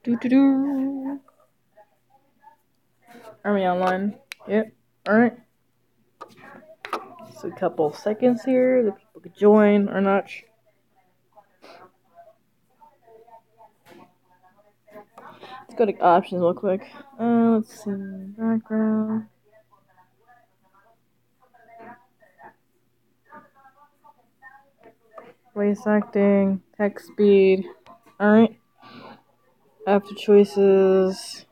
Do. Are we online? Yep. Alright. So a couple of seconds here that people could join or not. Let's go to options real quick. Let's see. Background. Voice acting. Text speed. Alright. After choices.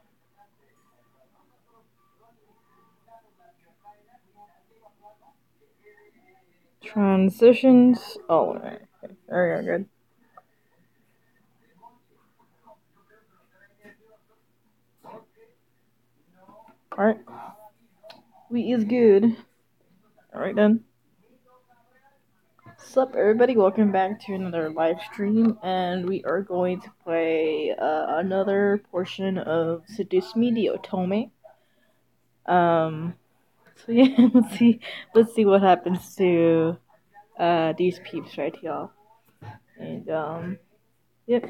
Transitions. Oh, alright. Okay. There we go. Good. Alright. We is good. Alright then. What's up, everybody? Welcome back to another live stream, and we are going to play another portion of Seduce Me, the Otome. So yeah, let's see what happens to these peeps right here. And yep.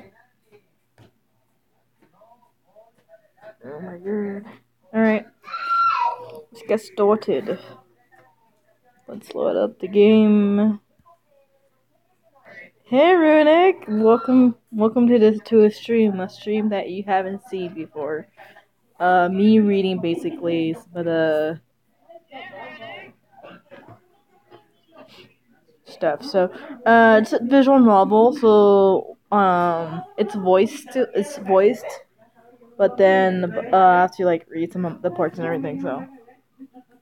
Oh my god. Alright. Let's get started. Let's load up the game. Hey Runic! Welcome to a stream that you haven't seen before. Me reading basically some of the stuff. So, it's a visual novel, so it's voiced, but then I have to like read some of the parts and everything. So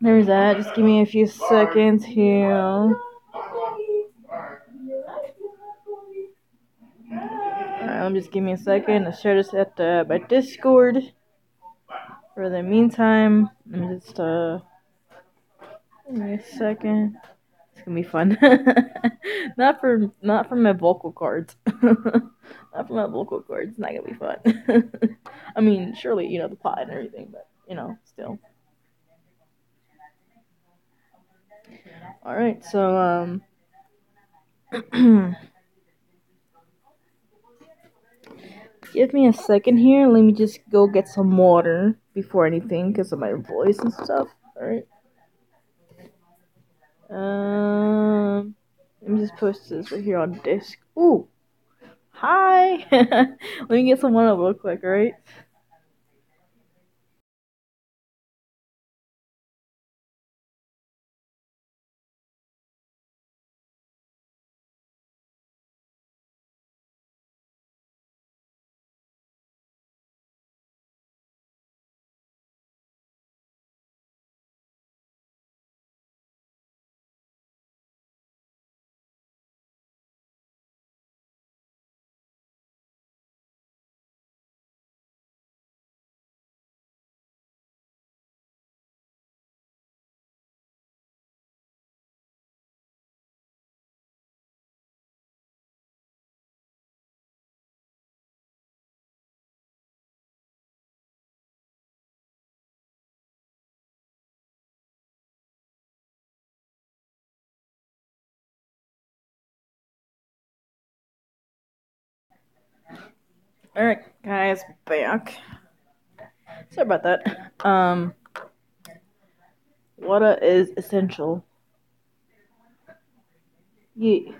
there's that. Just give me a few seconds here. Just give me a second to share this at my Discord. For the meantime, let me just give me a second. It's gonna be fun. not for my vocal cords. Not for my vocal cords. It's not gonna be fun. I mean, surely the pot and everything, but still. All right, so give me a second here. Let me just go get some water before anything, because of my voice and stuff. All right. Let me just post this right here on disc. Ooh, hi. Let me get some water real quick. All right. Alright, guys, back. Sorry about that. Water is essential. Yeah.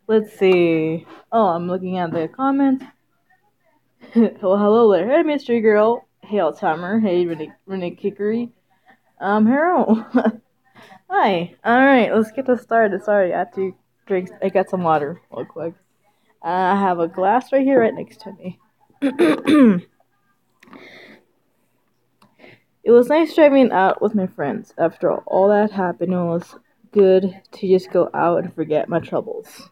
Let's see. Oh, I'm looking at the comments. Well, hello there. Hey, mystery girl. Hey, Alzheimer. Hey, Renee Kickery. Harold. Hi. Alright, let's get this started. Sorry, I have to drink. I got some water real quick. I have a glass right here right next to me. It was nice driving out with my friends. After all that happened, it was good to just go out and forget my troubles.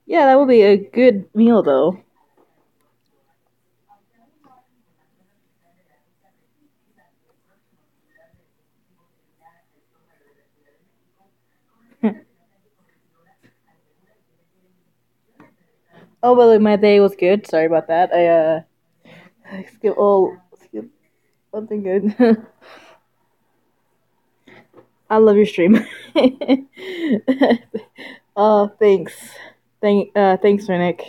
Yeah, that would be a good meal, though. Oh, well, my day was good. Sorry about that. I skipped something good. I love your stream. Thanks. Thanks, Nick.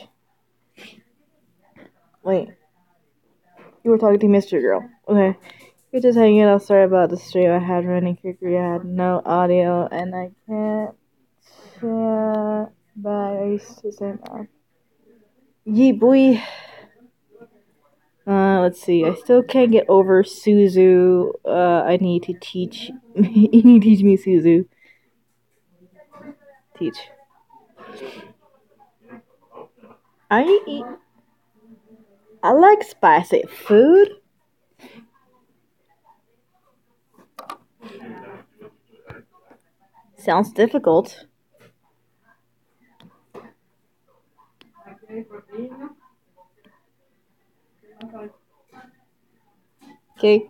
Wait, you were talking to Mystery Girl. Okay. You're just hanging out. Sorry about the stream I had running quickly. I had no audio and I can't chat. But I used to say that. Yee boy. Let's see. I still can't get over Suzu. I need to teach. You need to teach me Suzu. Teach. I eat. I like spicy food. Sounds difficult. Okay.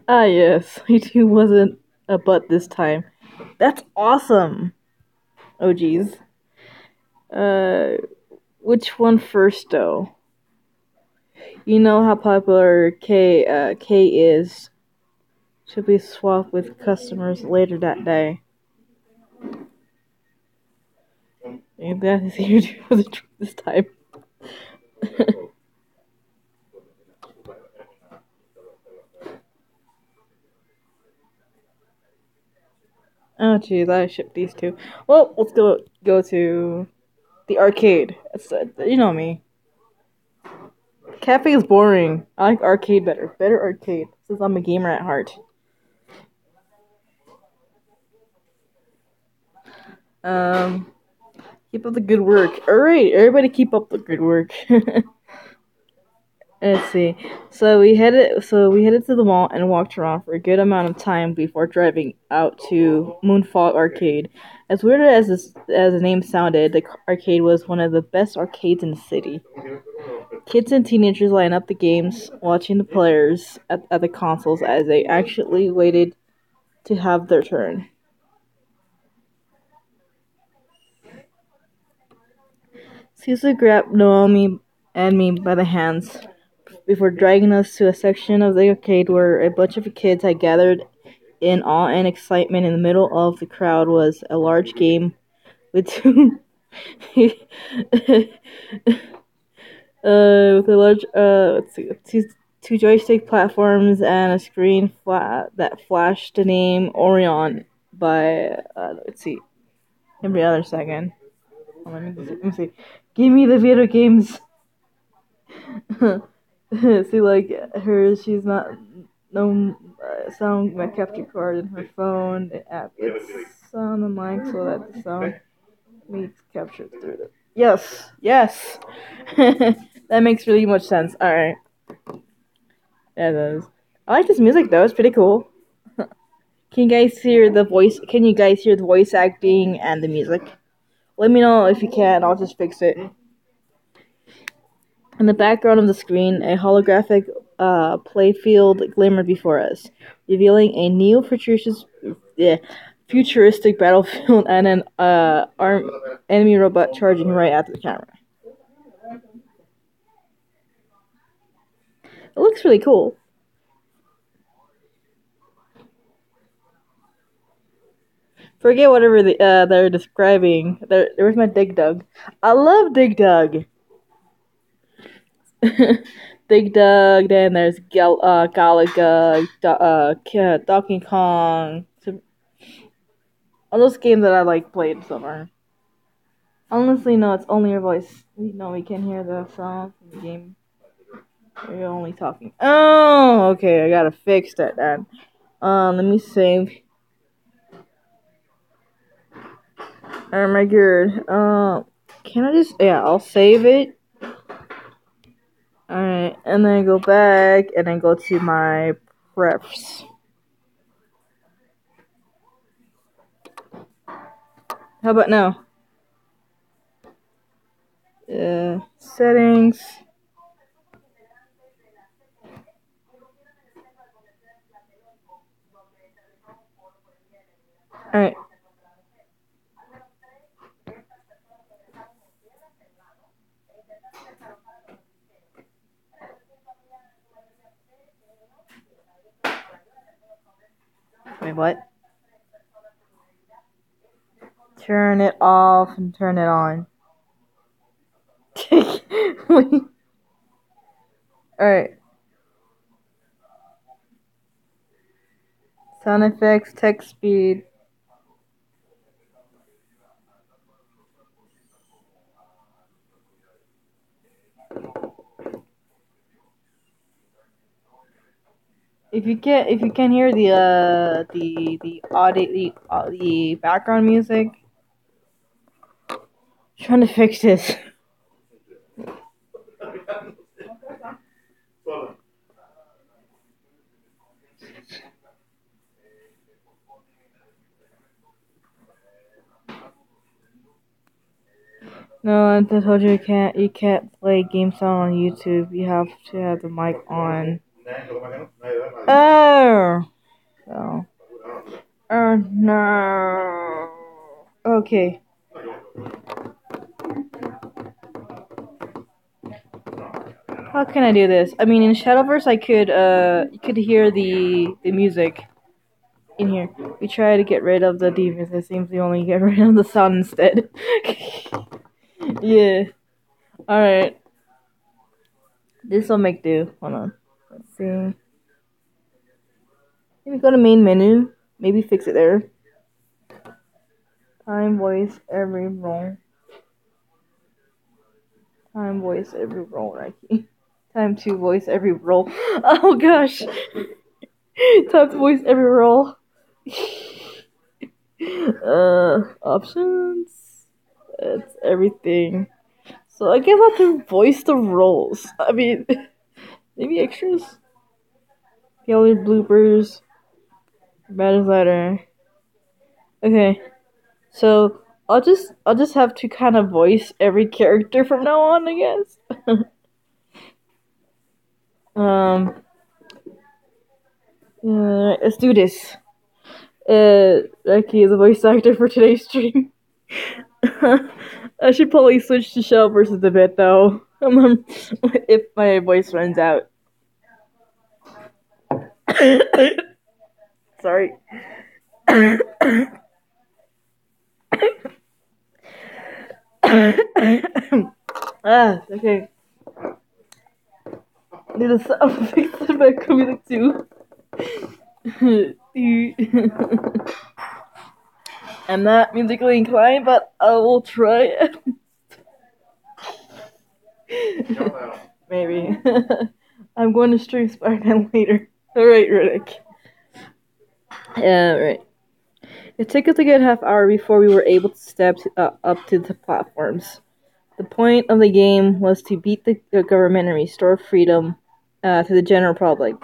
Ah, yes. YouTube wasn't a butt this time. That's awesome. Oh, geez. Uh, which one first, though? You know how popular K is. Should be swapped with customers later that day. I'm glad to see you do the trick this time. Oh, geez, I shipped these two. Well, let's go to the arcade. You know me. Cafe is boring. I like arcade better. Better arcade, since I'm a gamer at heart. Keep up the good work. Alright, everybody keep up the good work. Let's see. So we headed to the mall and walked around for a good amount of time before driving out to Moonfog Arcade. As weird as the name sounded, the arcade was one of the best arcades in the city. Kids and teenagers line up the games, watching the players at the consoles as they actually waited to have their turn. Caesar grabbed Naomi and me by the hands before dragging us to a section of the arcade where a bunch of kids had gathered in awe and excitement. In the middle of the crowd was a large game with two with a large let's see, two joystick platforms and a screen that flashed the name Orion by let's see, every other second. Let me see. Give me the video games. See, like she's not no sound capture card in her phone. The app it's sound and mic so that the sound meets captured through the. Yes. That makes really much sense. All right, yeah, it does. I like this music though. It's pretty cool. Can you guys hear the voice? Can you guys hear the voice acting and the music? Let me know if you can. I'll just fix it. In the background of the screen, a holographic playfield glimmered before us, revealing a futuristic battlefield and an enemy robot charging right at the camera. It looks really cool. Forget whatever they're describing. There's my Dig Dug. I love Dig Dug. Dig Dug. Then there's Galaga, Donkey Kong. All those games that I like played so far. Honestly, no, it's only your voice. No, we can hear the sound from the game. You're only talking. Oh, okay, I gotta fix that then. Let me save. Oh my god. Can I just? Yeah, I'll save it. Alright, and then go back, and then go to my preps. How about now? Settings. Alright. Wait, what? Turn it off and turn it on. Alright. Sound effects, text speed. If you can hear the audio the background music, I'm trying to fix this. No, I told you you can't play game sound on YouTube. You have to have the mic on. Oh, so. Oh no. Okay. How can I do this? I mean, in Shadowverse, you could hear the music in here. We try to get rid of the demons. It seems we only get rid of the sound instead. Yeah. Alright. This will make do. Hold on. Let's see. Maybe go to main menu. Maybe fix it there. Time, voice, every role. Time, voice, every role, Raiki. Time to voice every role. Oh gosh! Time to voice every role. Options. That's everything. So I guess I have to voice the roles. I mean, maybe extras. Gallery bloopers. Bad letter. Okay, so I'll just have to kind of voice every character from now on, I guess. Let's do this. Raiki is a voice actor for today's stream. I should probably switch to Shell versus a bit though. If my voice runs out. Sorry. Okay. Need a sound effects in my music too. I'm not musically inclined, but I will try it. Maybe. I'm going to stream Spider-Man later. Alright, Riddick. Right. It took us a good half hour before we were able to step up to the platforms. The point of the game was to beat the government and restore freedom to the general public.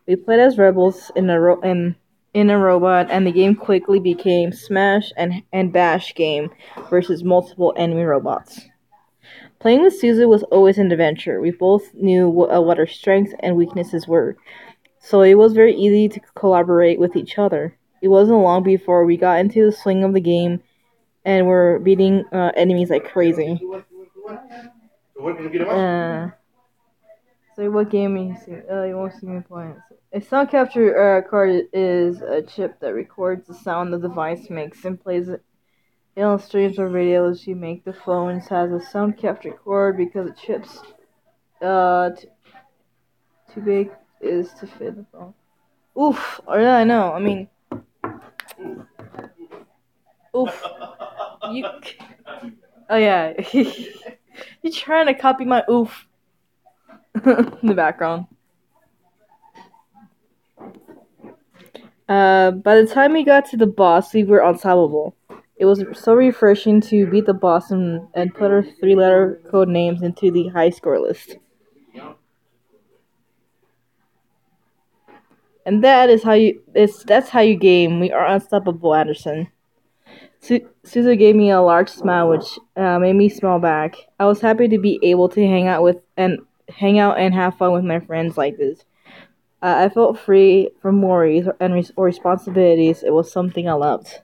We played as rebels in a robot, and the game quickly became smash and bash game versus multiple enemy robots. Playing with Suzu was always an adventure. We both knew what our strengths and weaknesses were, so it was very easy to collaborate with each other. It wasn't long before we got into the swing of the game and were beating enemies like crazy. So what game you see? You won't see me playing. A sound capture card is a chip that records the sound the device makes and plays it on streams or videos you make. The phone has a sound capture cord because the chips too big is to fit the phone. Oof! Oh yeah, I know. I mean, oof. You. Oh yeah. You're trying to copy my oof in the background. By the time we got to the boss, we were unstoppable. It was so refreshing to beat the boss and put our 3-letter code names into the high score list. And that's how you game. We are unstoppable, Anderson. Suzu gave me a large smile, which made me smile back. I was happy to be able to hang out and have fun with my friends like this. I felt free from worries or responsibilities. It was something I loved.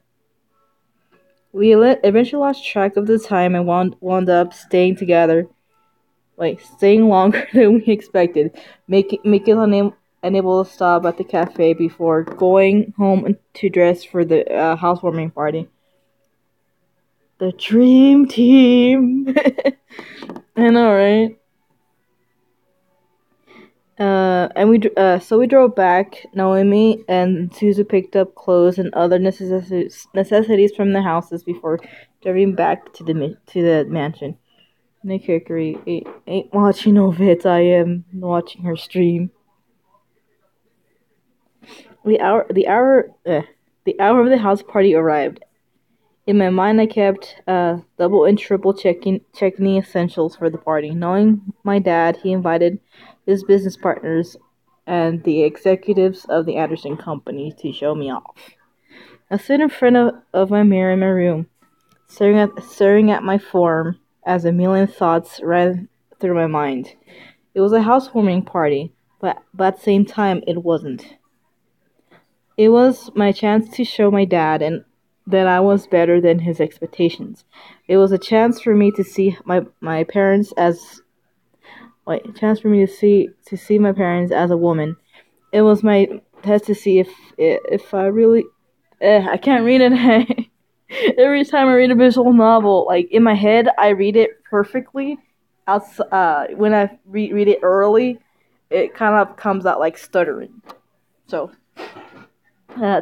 We eventually lost track of the time and wound up staying together, staying longer than we expected. Making unable to stop at the cafe before going home to dress for the housewarming party. The dream team. I know, right? So we drove back. Naomi and Suzu picked up clothes and other necessities from the houses before driving back to the mansion. Nick Hickory ain't watching no vids. I am watching her stream. The hour of the house party arrived. In my mind, I kept double and triple checking the essentials for the party. Knowing my dad, he invited his business partners and the executives of the Anderson Company to show me off. I stood in front of my mirror in my room, staring at my form as a million thoughts ran through my mind. It was a housewarming party, but at the same time, it wasn't. It was my chance to show my dad and that I was better than his expectations. It was a chance for me to see my parents as my parents as a woman. It was my test to see if I really I can't read it. Every time I read a visual novel, like in my head, I read it perfectly. When I read it early, it kind of comes out like stuttering. So.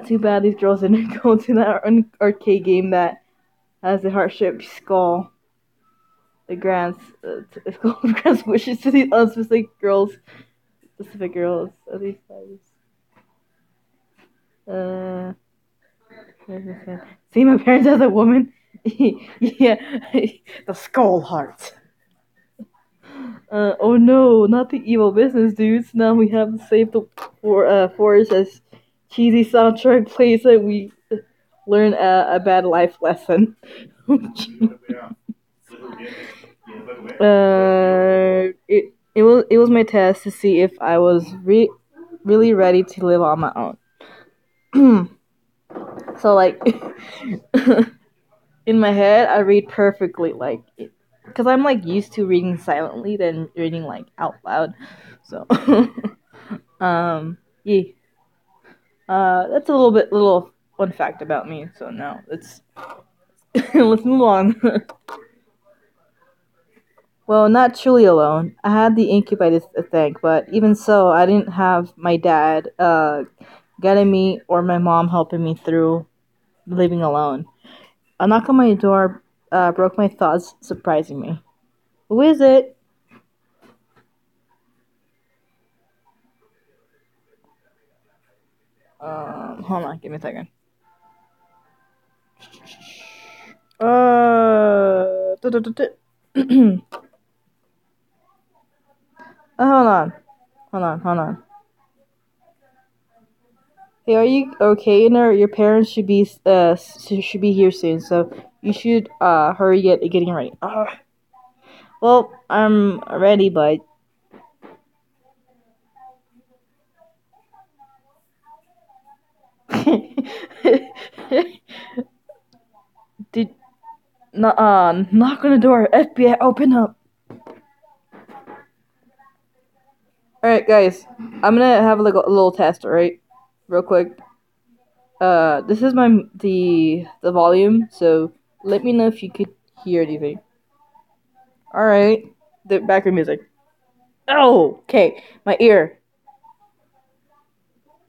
Too bad these girls didn't go to that arcade game that has the heart-shaped skull. The it's called grants wishes to these specific girls of these types. See my parents as a woman? Yeah, the skull heart. Oh no, not the evil business dudes. Now we have to save the forest as cheesy soundtrack plays that we learn a bad life lesson. It was my test to see if I was really ready to live on my own. So like in my head, I read perfectly, like because I'm like used to reading silently than reading like out loud. So yeah. That's a little fun fact about me. So now let's move on. Well, not truly alone. I had the incubator to thank, but even so, I didn't have my dad guiding me or my mom helping me through living alone. A knock on my door broke my thoughts, surprising me. Who is it? Hold on, give me a second. Hold on. Hey, are you okay? Your parents should be here soon, so you should hurry getting ready. Well, I'm ready, but did knock on the door. FBI, open up. All right, guys, I'm gonna have like a little test, alright, real quick. This is the volume, so let me know if you could hear anything. All right, the background music. Oh, okay, my ear.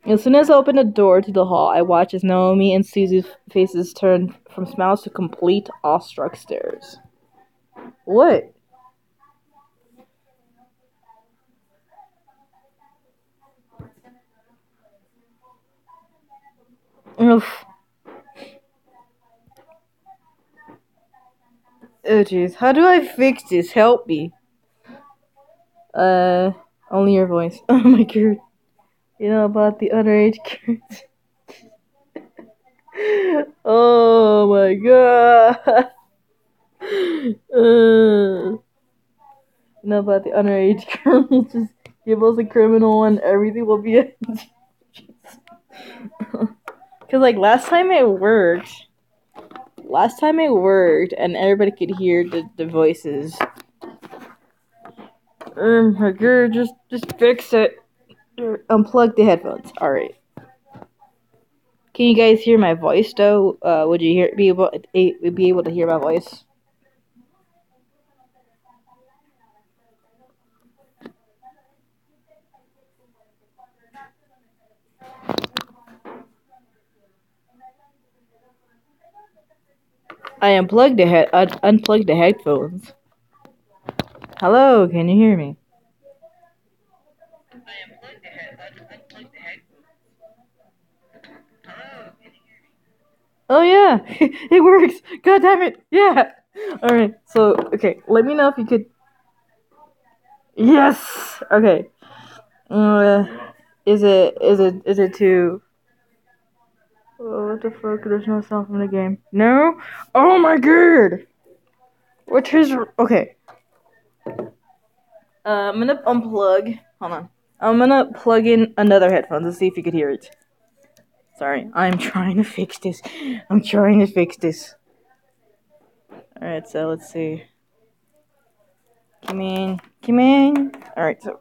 As soon as I opened the door to the hall, I watched as Naomi and Susie's faces turned from smiles to complete awestruck stares. What? Oof. Oh jeez, how do I fix this? Help me. Only your voice. Oh my god. You know about the underage kids? Oh my god. You know about the underage girls? Just give us a criminal and everything will be it. Cause like last time it worked. And everybody could hear the voices. My god, just fix it. Unplug the headphones. Alright. Can you guys hear my voice though? Would you be able to hear my voice? I unplugged unplugged the headphones. Hello, can you hear me? Oh yeah, it works. God damn it. Yeah. All right. So okay, let me know if you could. Yes. Okay. Uh, is it too? Oh, what the fuck? There's no sound from the game. No. Oh my god. What is? Okay. I'm gonna unplug. Hold on. I'm gonna plug in another headphone to see if you could hear it. Sorry, I'm trying to fix this. I'm trying to fix this. Alright, so let's see. Come in. Come in. Alright, so.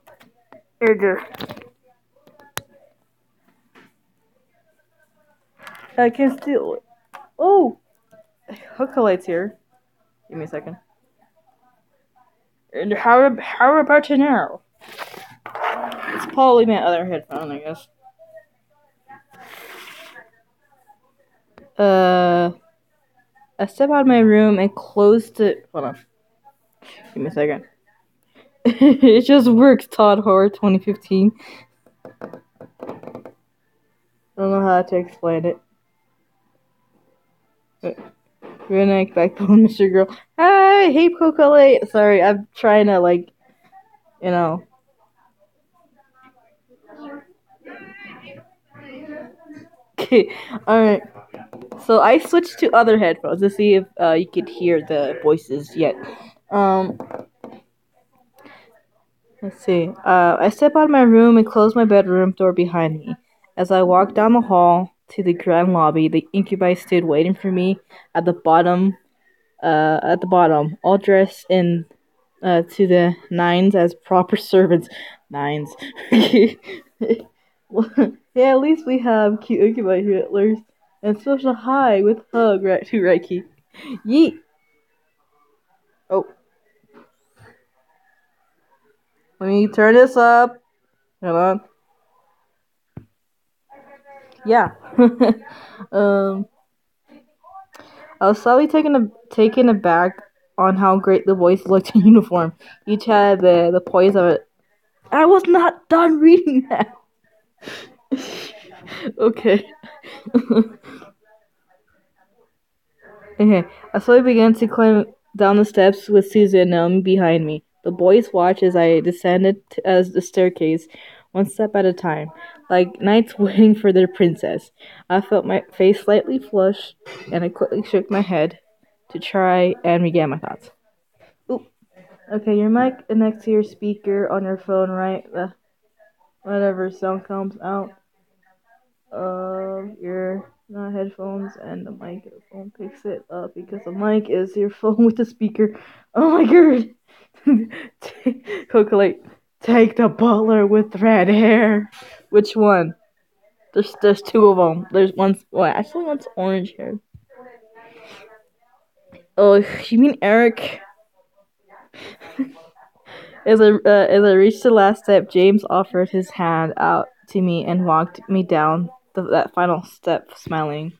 Here you go. I can still. Oh! Hookah light's here. Give me a second. And how about you now? It's probably my other headphone, I guess. I step out of my room and closed it. Hold on. Give me a second. It just works, Todd Horror 2015. I don't know how to explain it. Redneck backbone, Mr. Girl. Hi, hey, Coca. Sorry, I'm trying to, like, you know. Okay, alright. So I switched to other headphones to see if you could hear the voices yet. Let's see. I step out of my room and close my bedroom door behind me. As I walk down the hall to the grand lobby, the incubi stood waiting for me at the bottom. All dressed in to the nines as proper servants. Nines. Yeah, at least we have cute incubi Hitlers and social high with hug right to Raiki. Yeet. Oh, let me turn this up. Hold on. Yeah. um, I was slightly taken aback on how great the boys looked in uniform. Each had the poise of it. I was not done reading that. Okay. Okay. I slowly began to climb down the steps with Susan and Naomi behind me. The boys watched as I descended as the staircase, one step at a time, like knights waiting for their princess. I felt my face slightly flush, and I quickly shook my head to try and regain my thoughts. Ooh. Okay, your mic next to your speaker on your phone, right? Whatever sound comes out of your headphones, and the microphone picks it up because the mic is your phone with the speaker. Oh my god! Cocolate, take the butler with red hair. Which one? There's two of them. There's one's actually one's orange hair. Oh, you mean Eric? As I reached the last step, James offered his hand out to me and walked me down that final step, smiling.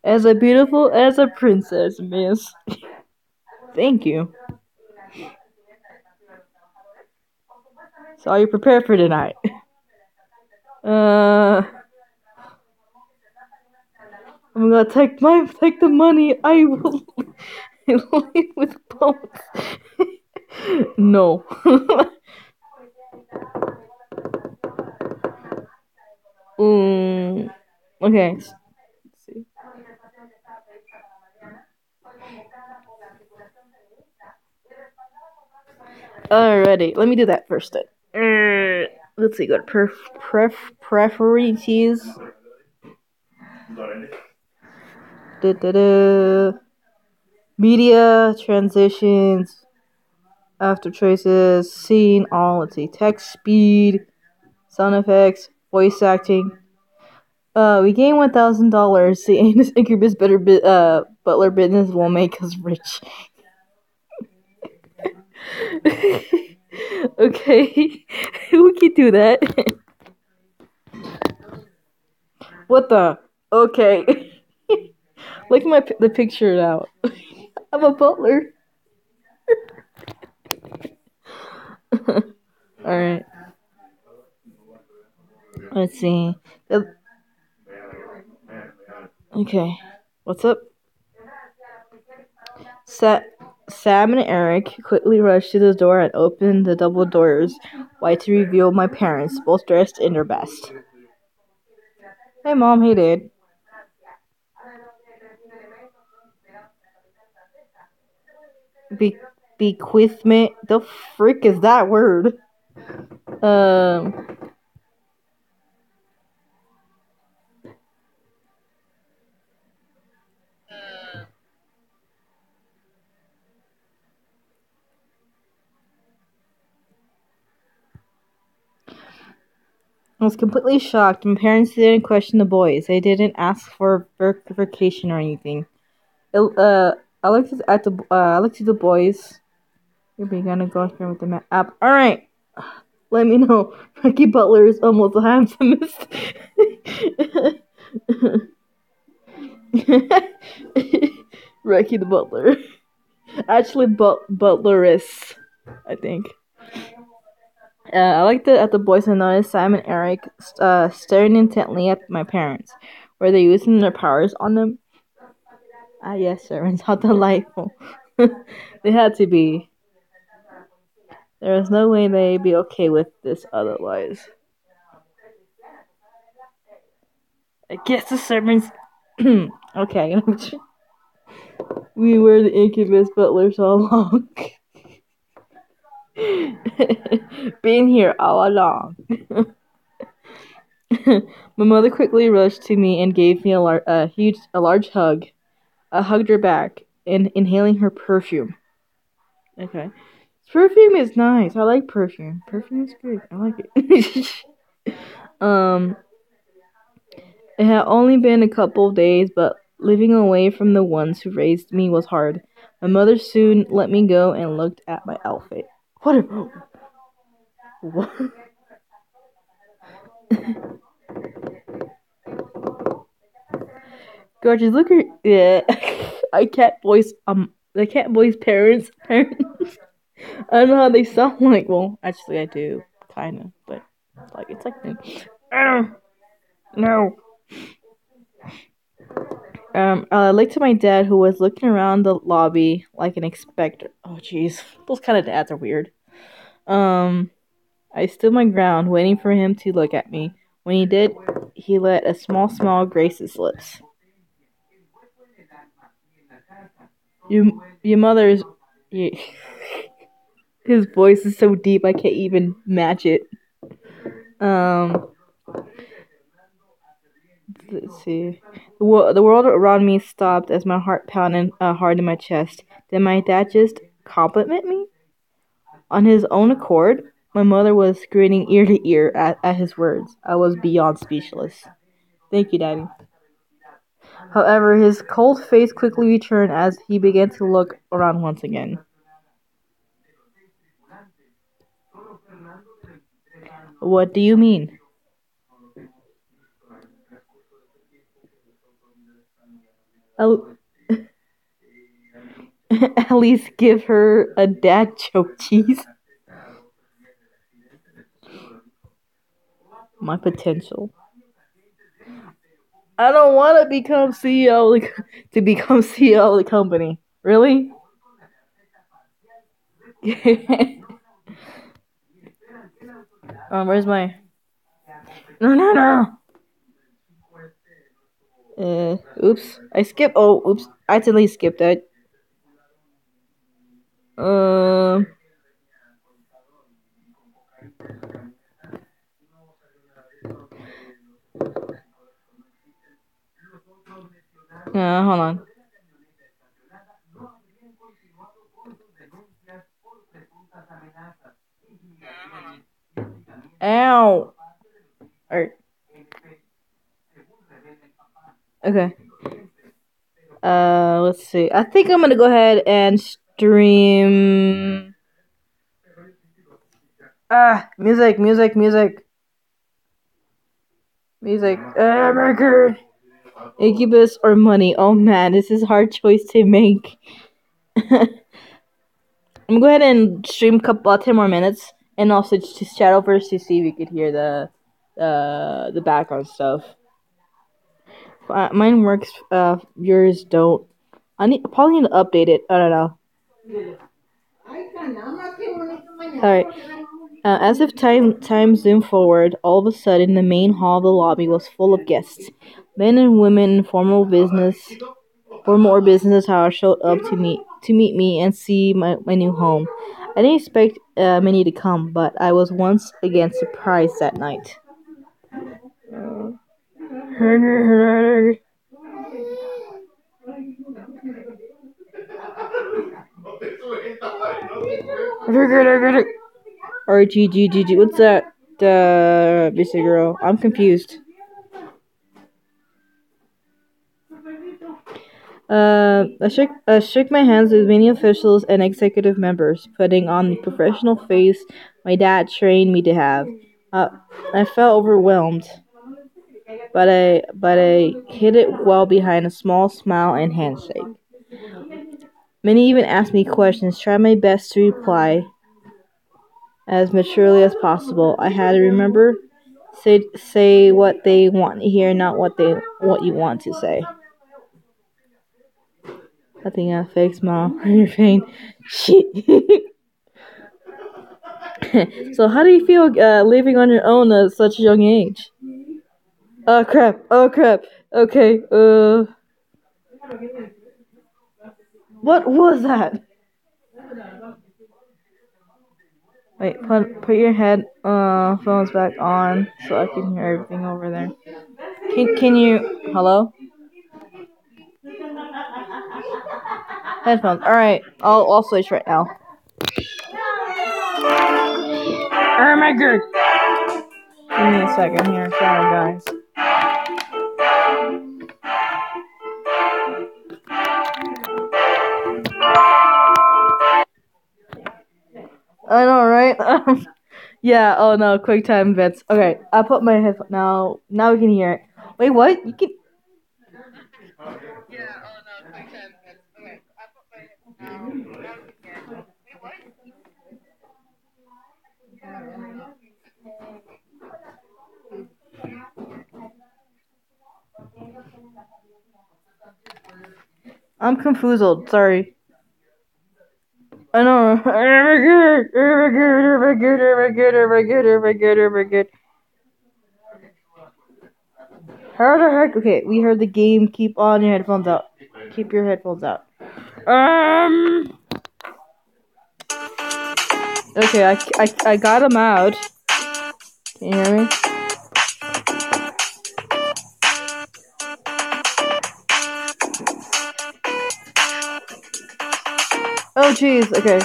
As beautiful as a princess, miss. Thank you. So are you prepared for tonight? I'm gonna take the money. I will leave with both. No. Okay. Let's see. Alrighty, let me do that first then. Let's see, go to preferences. Media transitions. After choices, scene, all, let's see, text speed, sound effects, voice acting. We gain $1,000. The Anus Incubus Butler business will make us rich. Okay, we can do that. What the? Okay. Look at the picture now. I'm a butler. Alright. Let's see. Okay. What's up? Sam and Eric quickly rushed to the door and opened the double doors wide to reveal my parents, both dressed in their best. Hey Mom, hey Dad. Bequeathment? The frick is that word? Um, I was completely shocked. My parents didn't question the boys. They didn't ask for verification or anything. I looked at the boys. You're gonna go through with the map. All right. Let me know. Ricky Butler is almost the handsomest. Ricky the Butler. Actually, Butleress, I think. I looked at the boys and noticed Sam and Eric staring intently at my parents. Were they using their powers on them? Ah, yes, servants. How delightful. They had to be. There was no way they'd be okay with this otherwise. I guess the servants. Okay. We were the incubus butlers all along. Been here all along. My mother quickly rushed to me and gave me a large hug. I hugged her back, inhaling her perfume. Okay. Perfume is nice. I like perfume. Perfume is good. I like it. um, it had only been a couple of days, but living away from the ones who raised me was hard. My mother soon let me go and looked at my outfit. What? Gorgeous, look at yeah. I can't voice parents. I don't know how they sound like. Well, actually, I do, kind of, but it's like no. I looked at my dad, who was looking around the lobby like an inspector. Oh, jeez, those kind of dads are weird. I stood my ground, waiting for him to look at me. When he did, he let a small smile grace his lips. Your mother's. You, his voice is so deep, I can't even match it. Let's see. The world around me stopped as my heart pounded hard in my chest. Did my dad just compliment me? On his own accord, my mother was grinning ear to ear at his words. I was beyond speechless. Thank you, Daddy. However, his cold face quickly returned as he began to look around once again. What do you mean? I'll at least give her a dad joke, cheese. My potential. I don't want to become CEO to become CEO of the company. Really? Where's my? No. Oops. I skipped. Oh, oops. I accidentally skipped that. Um. Hold on. Ow. Alright. Okay. Let's see. I think I'm gonna go ahead and stream. Music. My god. Incubus or money? Oh man, this is a hard choice to make. I'm gonna go ahead and stream a couple 10 more minutes, and also to Shadowverse to see if we could hear the background stuff. Mine works. Yours don't. Probably need to update it. I don't know. Alright. As if time zoomed forward, all of a sudden the main hall of the lobby was full of guests. Men and women in formal or business attire showed up to meet me and see my new home. I didn't expect many to come, but I was once again surprised that night. RGGGG. What's that? Basic girl. I'm confused. I shook my hands with many officials and executive members, putting on the professional face my dad trained me to have. I felt overwhelmed, but I hid it well behind a small smile and handshake. Many even asked me questions. Tried my best to reply as maturely as possible. I had to remember say what they want to hear, not what you want to say. I think a fake smile on your face. Shit. So how do you feel living on your own at such a young age? Oh crap. Okay. What was that? Wait, put your headphones back on so I can hear everything over there. Can you hello? Headphones. Alright, I'll switch right now. Oh my god. Give me a second here, sorry guys. I know, right? Yeah, oh no, quick time events. Okay, I put my headphones now we can hear it. Wait, what? You can I'm confused, sorry. I know. How the heck? Okay, we heard the game. Keep on your headphones out. Keep your headphones out. Okay, I got them out. Can you hear me? Oh jeez. Okay.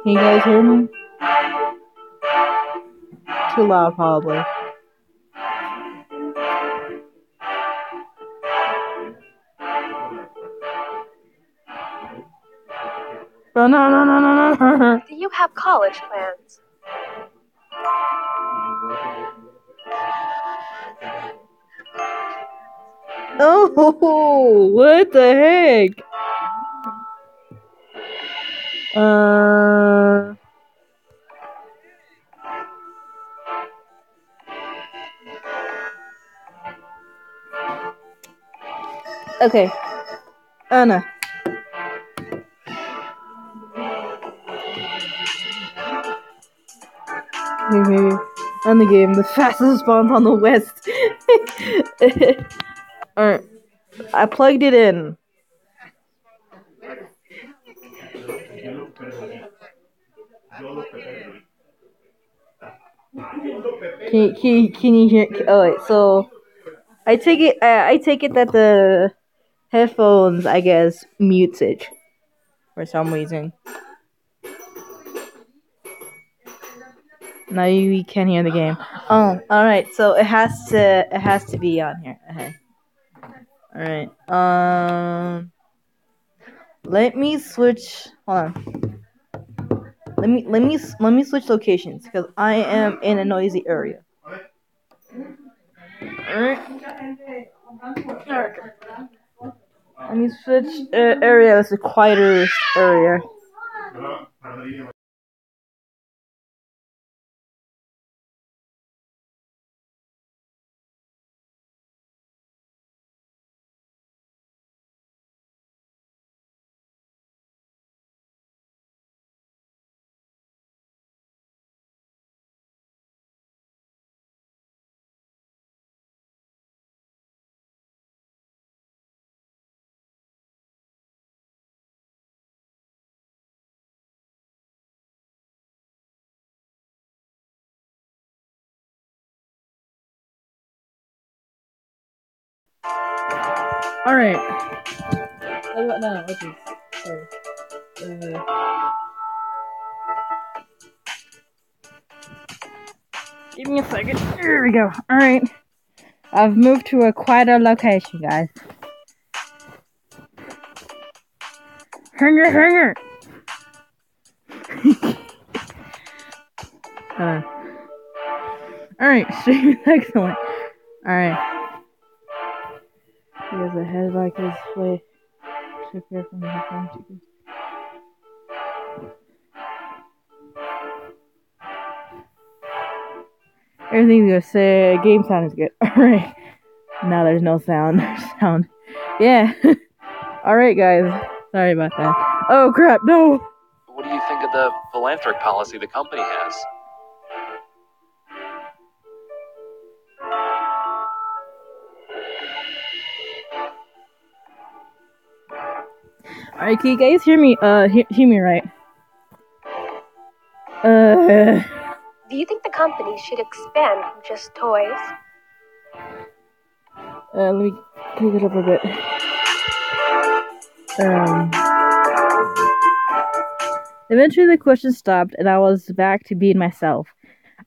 Can you guys hear me? Too loud, probably. Oh, no. Do you have college plans? Oh, what the heck? Okay. Oh no. On the game, the fastest response on the west. Alright. I plugged it in. Can you hear? Oh wait, so I take it that headphones, I guess, mutes it for some reason. Now you can't hear the game. Oh, all right. So it has to be on here. Okay. All right. Let me switch. Hold on. Let me switch locations because I am in a noisy area. Alright. Let me switch area. It's a quieter area. Alright. How about now? Okay. Sorry. Give me a second. There we go. Alright. I've moved to a quieter location, guys. Hanger! Alright, stream is excellent. Alright. Because the headlight is way too far from the phone. Everything's gonna say game sound is good. Alright. Now there's no sound. Yeah. Alright, guys. Sorry about that. Oh crap, no! What do you think of the philanthropic policy the company has? Alright, can you guys hear me? Hear me right? Do you think the company should expand from just toys? Let me pick it up a bit. Eventually the question stopped and I was back to being myself.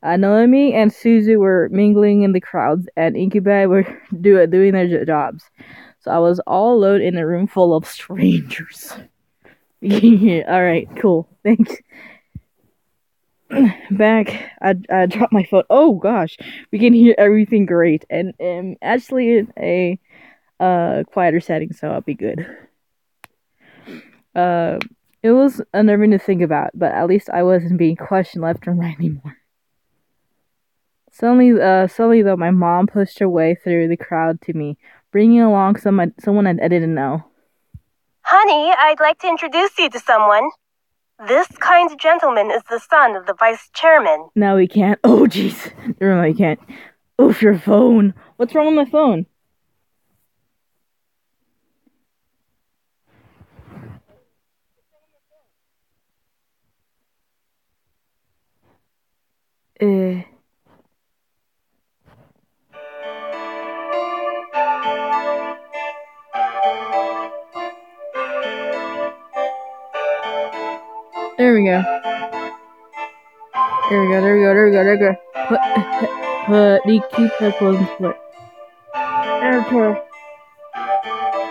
Naomi and Suzu were mingling in the crowds and Incubi were doing their jobs. So I was all alone in a room full of strangers. Alright, cool. Thanks. Back, I dropped my phone. Oh gosh, we can hear everything great, and actually in a quieter setting, so I'll be good. It was unnerving to think about, but at least I wasn't being questioned left and right anymore. Suddenly though, my mom pushed her way through the crowd to me, bringing along someone I didn't know. Honey, I'd like to introduce you to someone. This kind gentleman is the son of the vice chairman. No, we can't. Oh, jeez. Never mind, we can't. Oof, your phone. What's wrong with my phone? There we go. Keep headphones and put. Okay.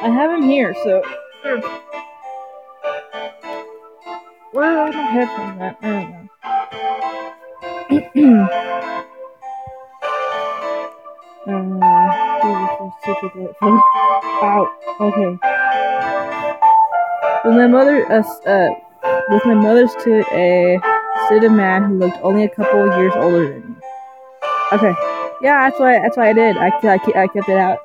I have him here, so. Where are my headphones at? I don't know. Ow. Okay. With my mother stood a man who looked only a couple of years older than me. Okay. Yeah, that's why I did. I kept it out.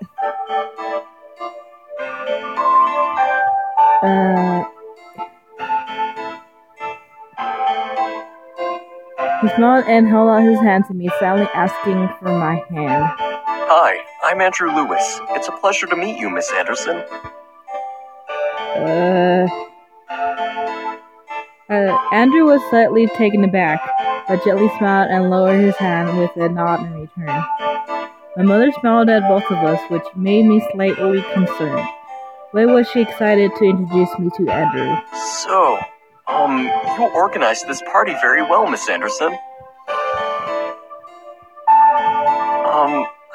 He smiled and held out his hand to me, silently asking for my hand. Hi, I'm Andrew Lewis. It's a pleasure to meet you, Miss Anderson. Andrew was slightly taken aback, but gently smiled and lowered his hand with a nod in return. My mother smiled at both of us, which made me slightly concerned. Why was she excited to introduce me to Andrew? So, you organized this party very well, Miss Anderson.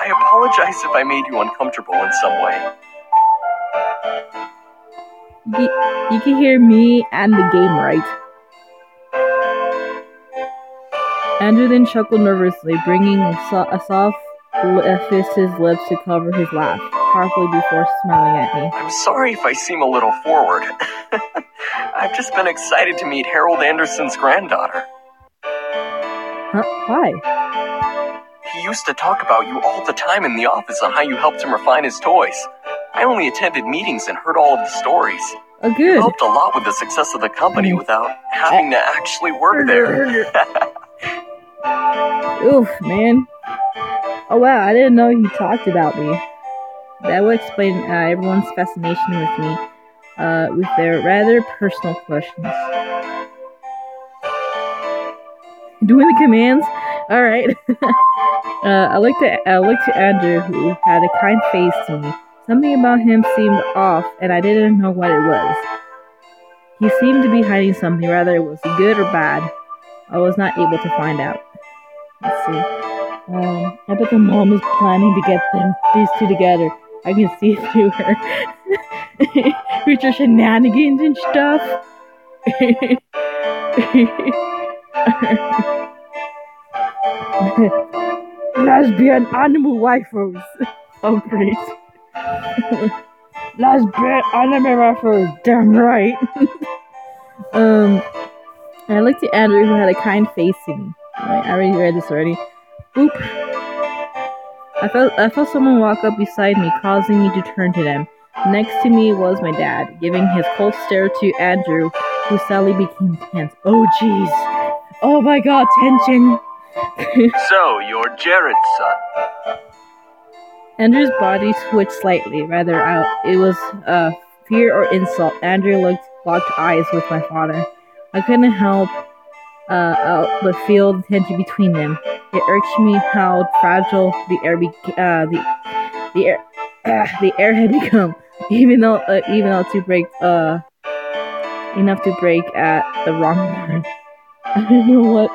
I apologize if I made you uncomfortable in some way. You can hear me and the game, right? Andrew then chuckled nervously, bringing a soft fist to his lips to cover his laugh, properly before smiling at me. I'm sorry if I seem a little forward. I've just been excited to meet Harold Anderson's granddaughter. Huh? Why? He used to talk about you all the time in the office on how you helped him refine his toys. I only attended meetings and heard all of the stories. Oh, good. You helped a lot with the success of the company without having to actually work there. Oof, man. Oh wow, I didn't know he talked about me. That would explain everyone's fascination with me, with their rather personal questions. Doing the commands? Alright. I looked at Andrew, who had a kind face to me. Something about him seemed off, and I didn't know what it was. He seemed to be hiding something, whether it was good or bad. I was not able to find out. Let's see. I bet the mom is planning to get these two together. I can see through her future shenanigans and stuff. Lesbian animal waifus. Oh, great. Lesbian anime waifus. Damn right. I looked at Andrew, who had a kind face to me. I already read this already. Boop. I felt someone walk up beside me, causing me to turn to them. Next to me was my dad, giving his cold stare to Andrew, who suddenly became tense. Oh, jeez. Oh my god, tension. So, you're Jared's son. Andrew's body twitched slightly, rather out. It was fear or insult. Andrew locked eyes with my father. I couldn't help but feel the tension between them. It irked me how fragile the air had become, even though to break enough to break at the wrong moment. I don't know what.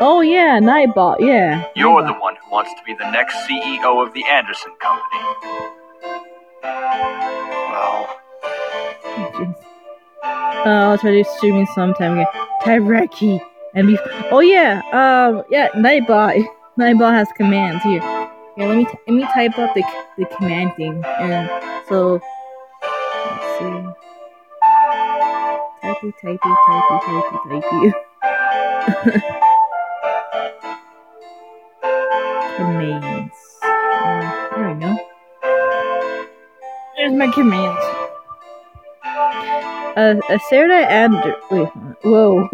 Oh yeah, Nightbot. Yeah. You're Nightbot. the one who wants to be the next CEO of the Anderson Company. Well, I'll try to streaming sometime again. Raiki and be. Oh yeah. Yeah. Nightbot. Nightbot has commands here. Yeah. Let me type up the command thing. And so let's see. Typey. Commands. There we go. There's my commands. Sarah and wait, whoa.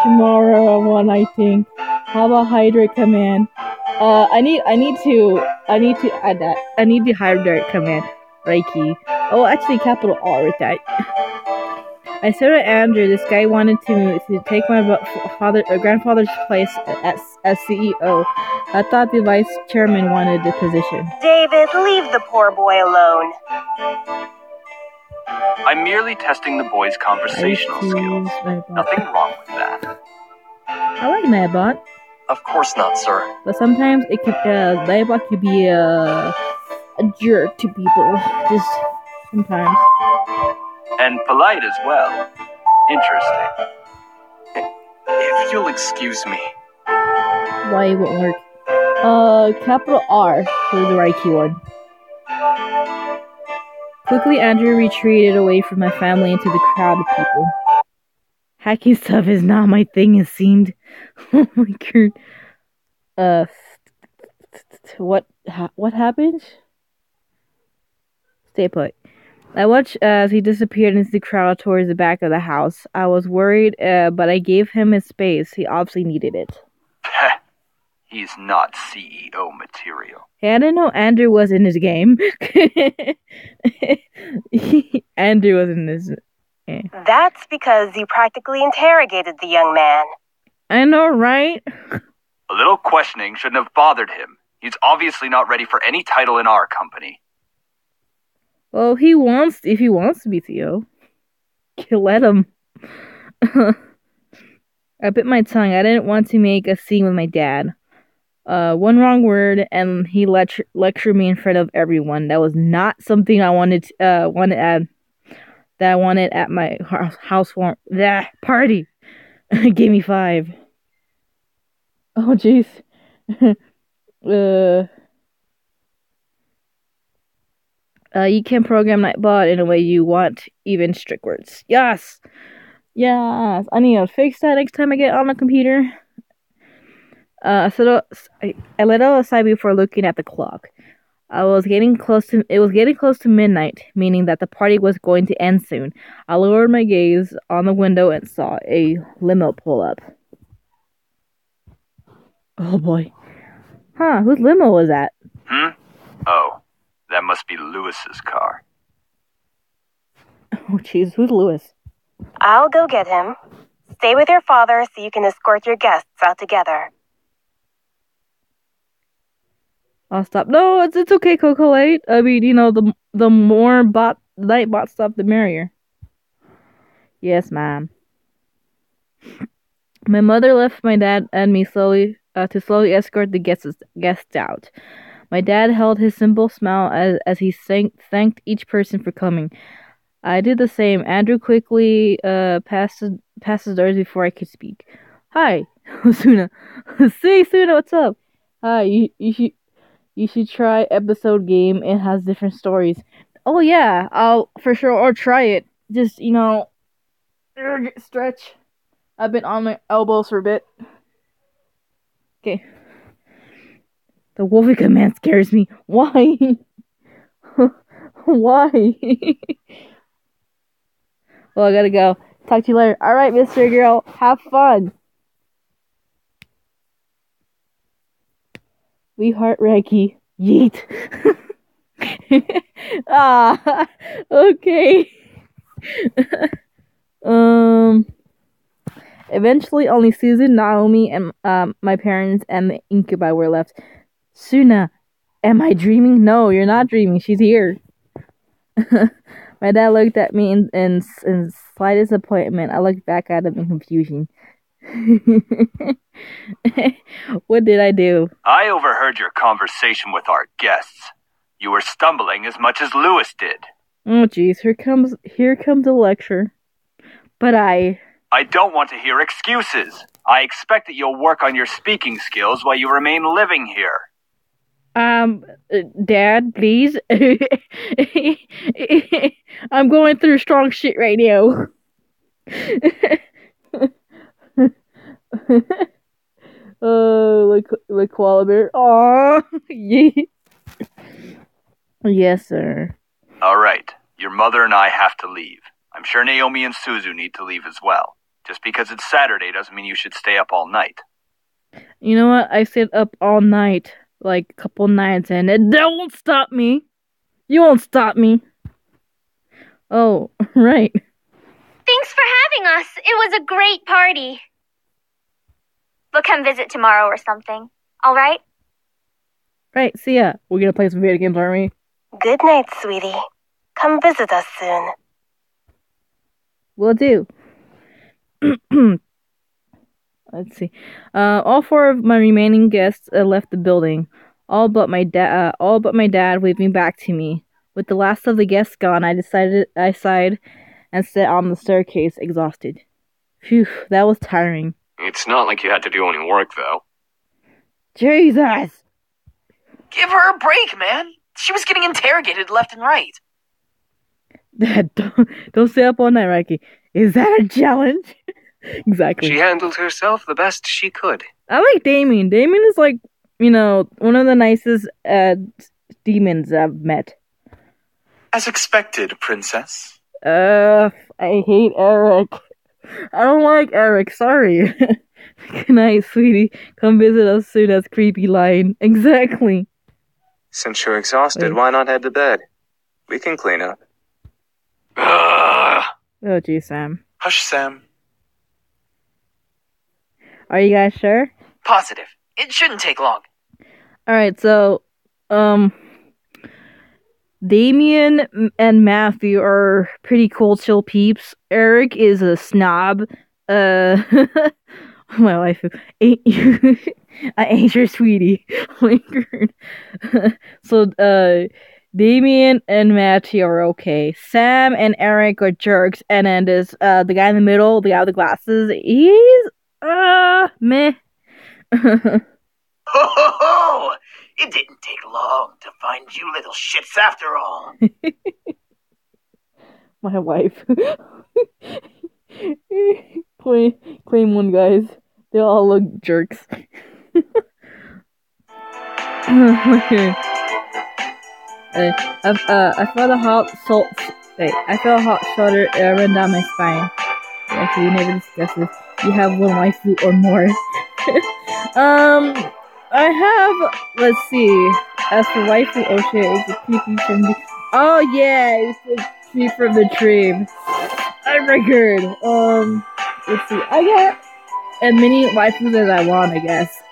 Tomorrow one, I think. How about hydrate command? I need to add that. I need the hydrate command. Raiki. Oh, actually, capital R with that. I said to Andrew, this guy wanted to take my grandfather's place as CEO. I thought the vice chairman wanted the position. David, leave the poor boy alone. I'm merely testing the boy's conversational skills. Nothing wrong with that. I like Nightbot. of course not, sir. But sometimes it can, Nightbot could be a jerk to people. Just sometimes. And polite as well. Interesting. If you'll excuse me. Why it won't work? Capital R for the Raiki one. Quickly, Andrew retreated away from my family into the crowd of people. Hacking stuff is not my thing, it seemed. Oh my god. What happened? Stay put. I watched as he disappeared into the crowd towards the back of the house. I was worried, but I gave him his space. He obviously needed it. He's not CEO material. Hey, I didn't know Andrew was in this game. Andrew was in this. Yeah. That's because you practically interrogated the young man. I know, right? A little questioning shouldn't have bothered him. He's obviously not ready for any title in our company. Well, if he wants to be Theo, let him. I bit my tongue. I didn't want to make a scene with my dad. One wrong word, and he lectured me in front of everyone. That was not something I wanted at my housewarming party. Gave me 5. Oh, jeez. You can program Nightbot in a way you want, even strict words. Yes! Yes! I need to fix that next time I get on the computer. I let it aside before looking at the clock. It was getting close to midnight, meaning that the party was going to end soon. I lowered my gaze on the window and saw a limo pull up. Oh boy. Huh, whose limo was that? Oh, that must be Lewis's car. Oh jeez, who's Lewis? I'll go get him. Stay with your father so you can escort your guests out together. I'll stop. No, it's okay, Coco Light. I mean, the more Nightbot stuff, the merrier. Yes, ma'am. My mother left my dad and me slowly escort the guests out. My dad held his simple smile as he thanked each person for coming. I did the same. Andrew quickly passed the doors before I could speak. Hi, Suna. Say, Suna, what's up? Hi, you should try episode game. It has different stories. Oh yeah, I'll try it. Just stretch. I've been on my elbows for a bit. Okay. The Wolfie command scares me. Why? Why? Well, I gotta go. Talk to you later. Alright, Mr. Girl. Have fun. We heart Raiki. Yeet. Okay. Eventually, only Susan, Naomi, and my parents and the incubi were left. Suna, am I dreaming? No, you're not dreaming. She's here. My dad looked at me in slight disappointment. I looked back at him in confusion. What did I do? I overheard your conversation with our guests. You were stumbling as much as Lewis did. Oh, jeez, here comes a lecture. But I don't want to hear excuses. I expect that you'll work on your speaking skills while you remain living here. Dad, please. I'm going through strong shit right now. Like koala bear. Aww, yeah. Yes, sir. All right, your mother and I have to leave. I'm sure Naomi and Suzu need to leave as well. Just because it's Saturday doesn't mean you should stay up all night. You know what? I stayed up all night, like a couple nights, and that won't stop me. You won't stop me. Oh, right. Thanks for having us. It was a great party. We'll come visit tomorrow or something. All right? Right, see ya. We're gonna play some video games, aren't we? Good night, sweetie. Come visit us soon. Will do. Let's see. All 4 of my remaining guests left the building, all but my dad waving back to me. With the last of the guests gone, I sighed and sat on the staircase, exhausted. Phew, that was tiring. It's not like you had to do any work, though. Jesus! Give her a break, man. She was getting interrogated left and right. Dad, don't stay up all night, Raiki. Is that a challenge? Exactly. She handled herself the best she could. I like Damien. Damien is like, one of the nicest demons I've met. As expected, princess. I hate Eric. I don't like Eric, sorry. Good night, sweetie. Come visit us soon, as creepy line. Exactly. Since you're exhausted, why not head to bed? We can clean up. Oh, geez, Sam. Hush, Sam. Are you guys sure? Damien and Matthew are pretty cool, chill peeps. Eric is a snob. My wife, ain't you? I ain't your sweetie. So, Damien and Matthew are okay. Sam and Eric are jerks, and then this, the guy in the middle, the guy with the glasses, he's, meh. Ho ho ho! It didn't take long to find you little shits after all. My wife. Claim one, guys. They all look jerks. I felt a hot salt. Wait, I felt a hot shudder run down my spine. Actually, we never discussed this. You have one waifu or more. I have. Let's see. As for waifu, oh shit, it's a creepy from the. Oh yeah, it's the tree from the dream. I record. Let's see. I got as many waifus as I want, I guess.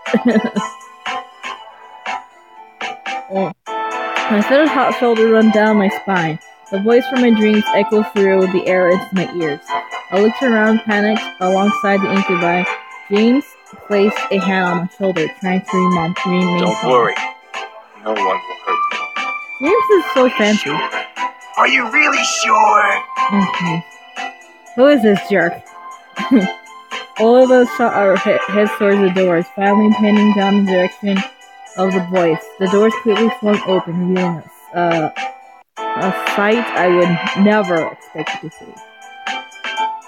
I felt a hot shoulder run down my spine. The voice from my dreams echoed through the air into my ears. I looked around, panicked, alongside the incubi. James placed a hand on my shoulder, trying to remain calm. Don't worry. No one will hurt you. James is so fancy. Are you really sure? Okay. Who is this jerk? All of us shot our heads towards the doors, finally panning down the direction of the voice. The doors quickly swung open, revealing us a sight I would never expect to see.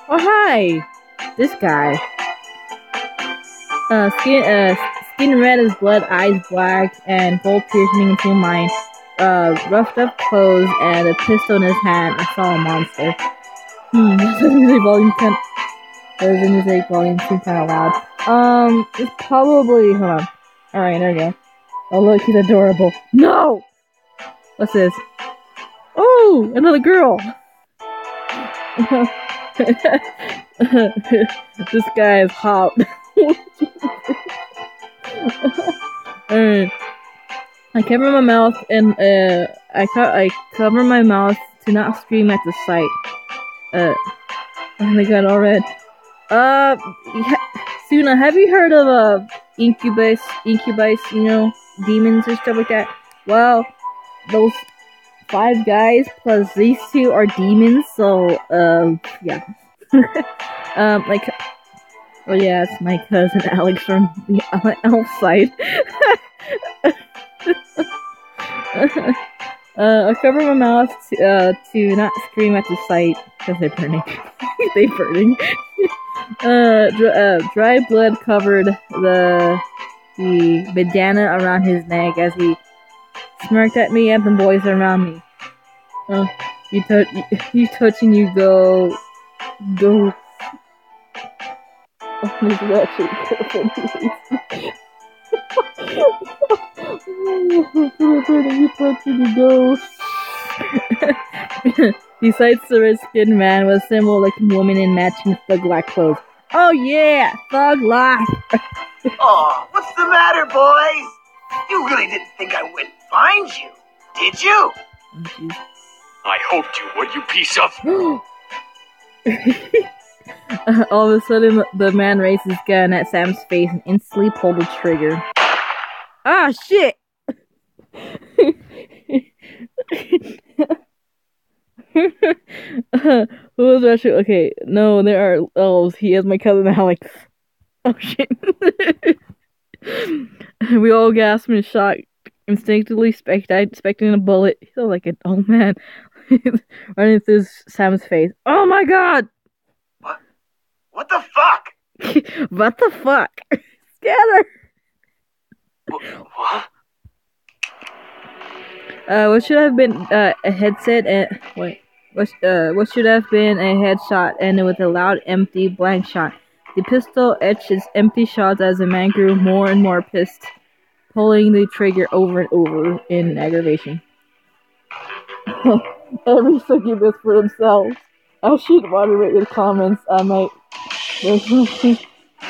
Oh hi! This guy. Skin red as blood, eyes black, and gold piercing into mine. Roughed up clothes and a pistol in his hand. I saw a monster. That's the music volume kind. There's the music volume seems kind of loud. It's probably. Hold on. Alright, there we go. Oh look, he's adorable. No! What's this? Oh, another girl! This guy is hot. Alright. I cover my mouth and I cover my mouth to not scream at the sight. Oh my god, alright. Suna, have you heard of incubus, you know, demons or stuff like that? Well, those 5 guys plus these 2 are demons, so yeah. Like, oh yeah, it's my cousin Alex from the elf side. I cover my mouth to not scream at the sight because they're burning. They're burning. Dry blood covered the bandana around his neck as he smirked at me and the boys around me. You touch and you go. Oh, he's actually careful. You touch and you go. Besides the red-skinned man was a similar-looking woman in matching thug-like clothes. Oh yeah, thug life. Oh, what's the matter, boys? You really didn't think I wouldn't find you, did you? Oh, I hoped you would, you piece of... All of a sudden, the man raised his gun at Sam's face and instantly pulled the trigger. Ah, shit! Who was actually okay? No, there are elves. He is my cousin Alex. Oh shit! We all gasped in shock, instinctively expecting a bullet. He felt like an old man running through Sam's face. Oh my god! What the fuck? What the fuck? Scatter! What? What should have been a headset and wait. What should have been a headshot ended with a loud, empty, blank shot. The pistol etched its empty shots as the man grew more and more pissed, pulling the trigger over and over in aggravation. Every succubus for themselves. I should moderate your comments. I might. She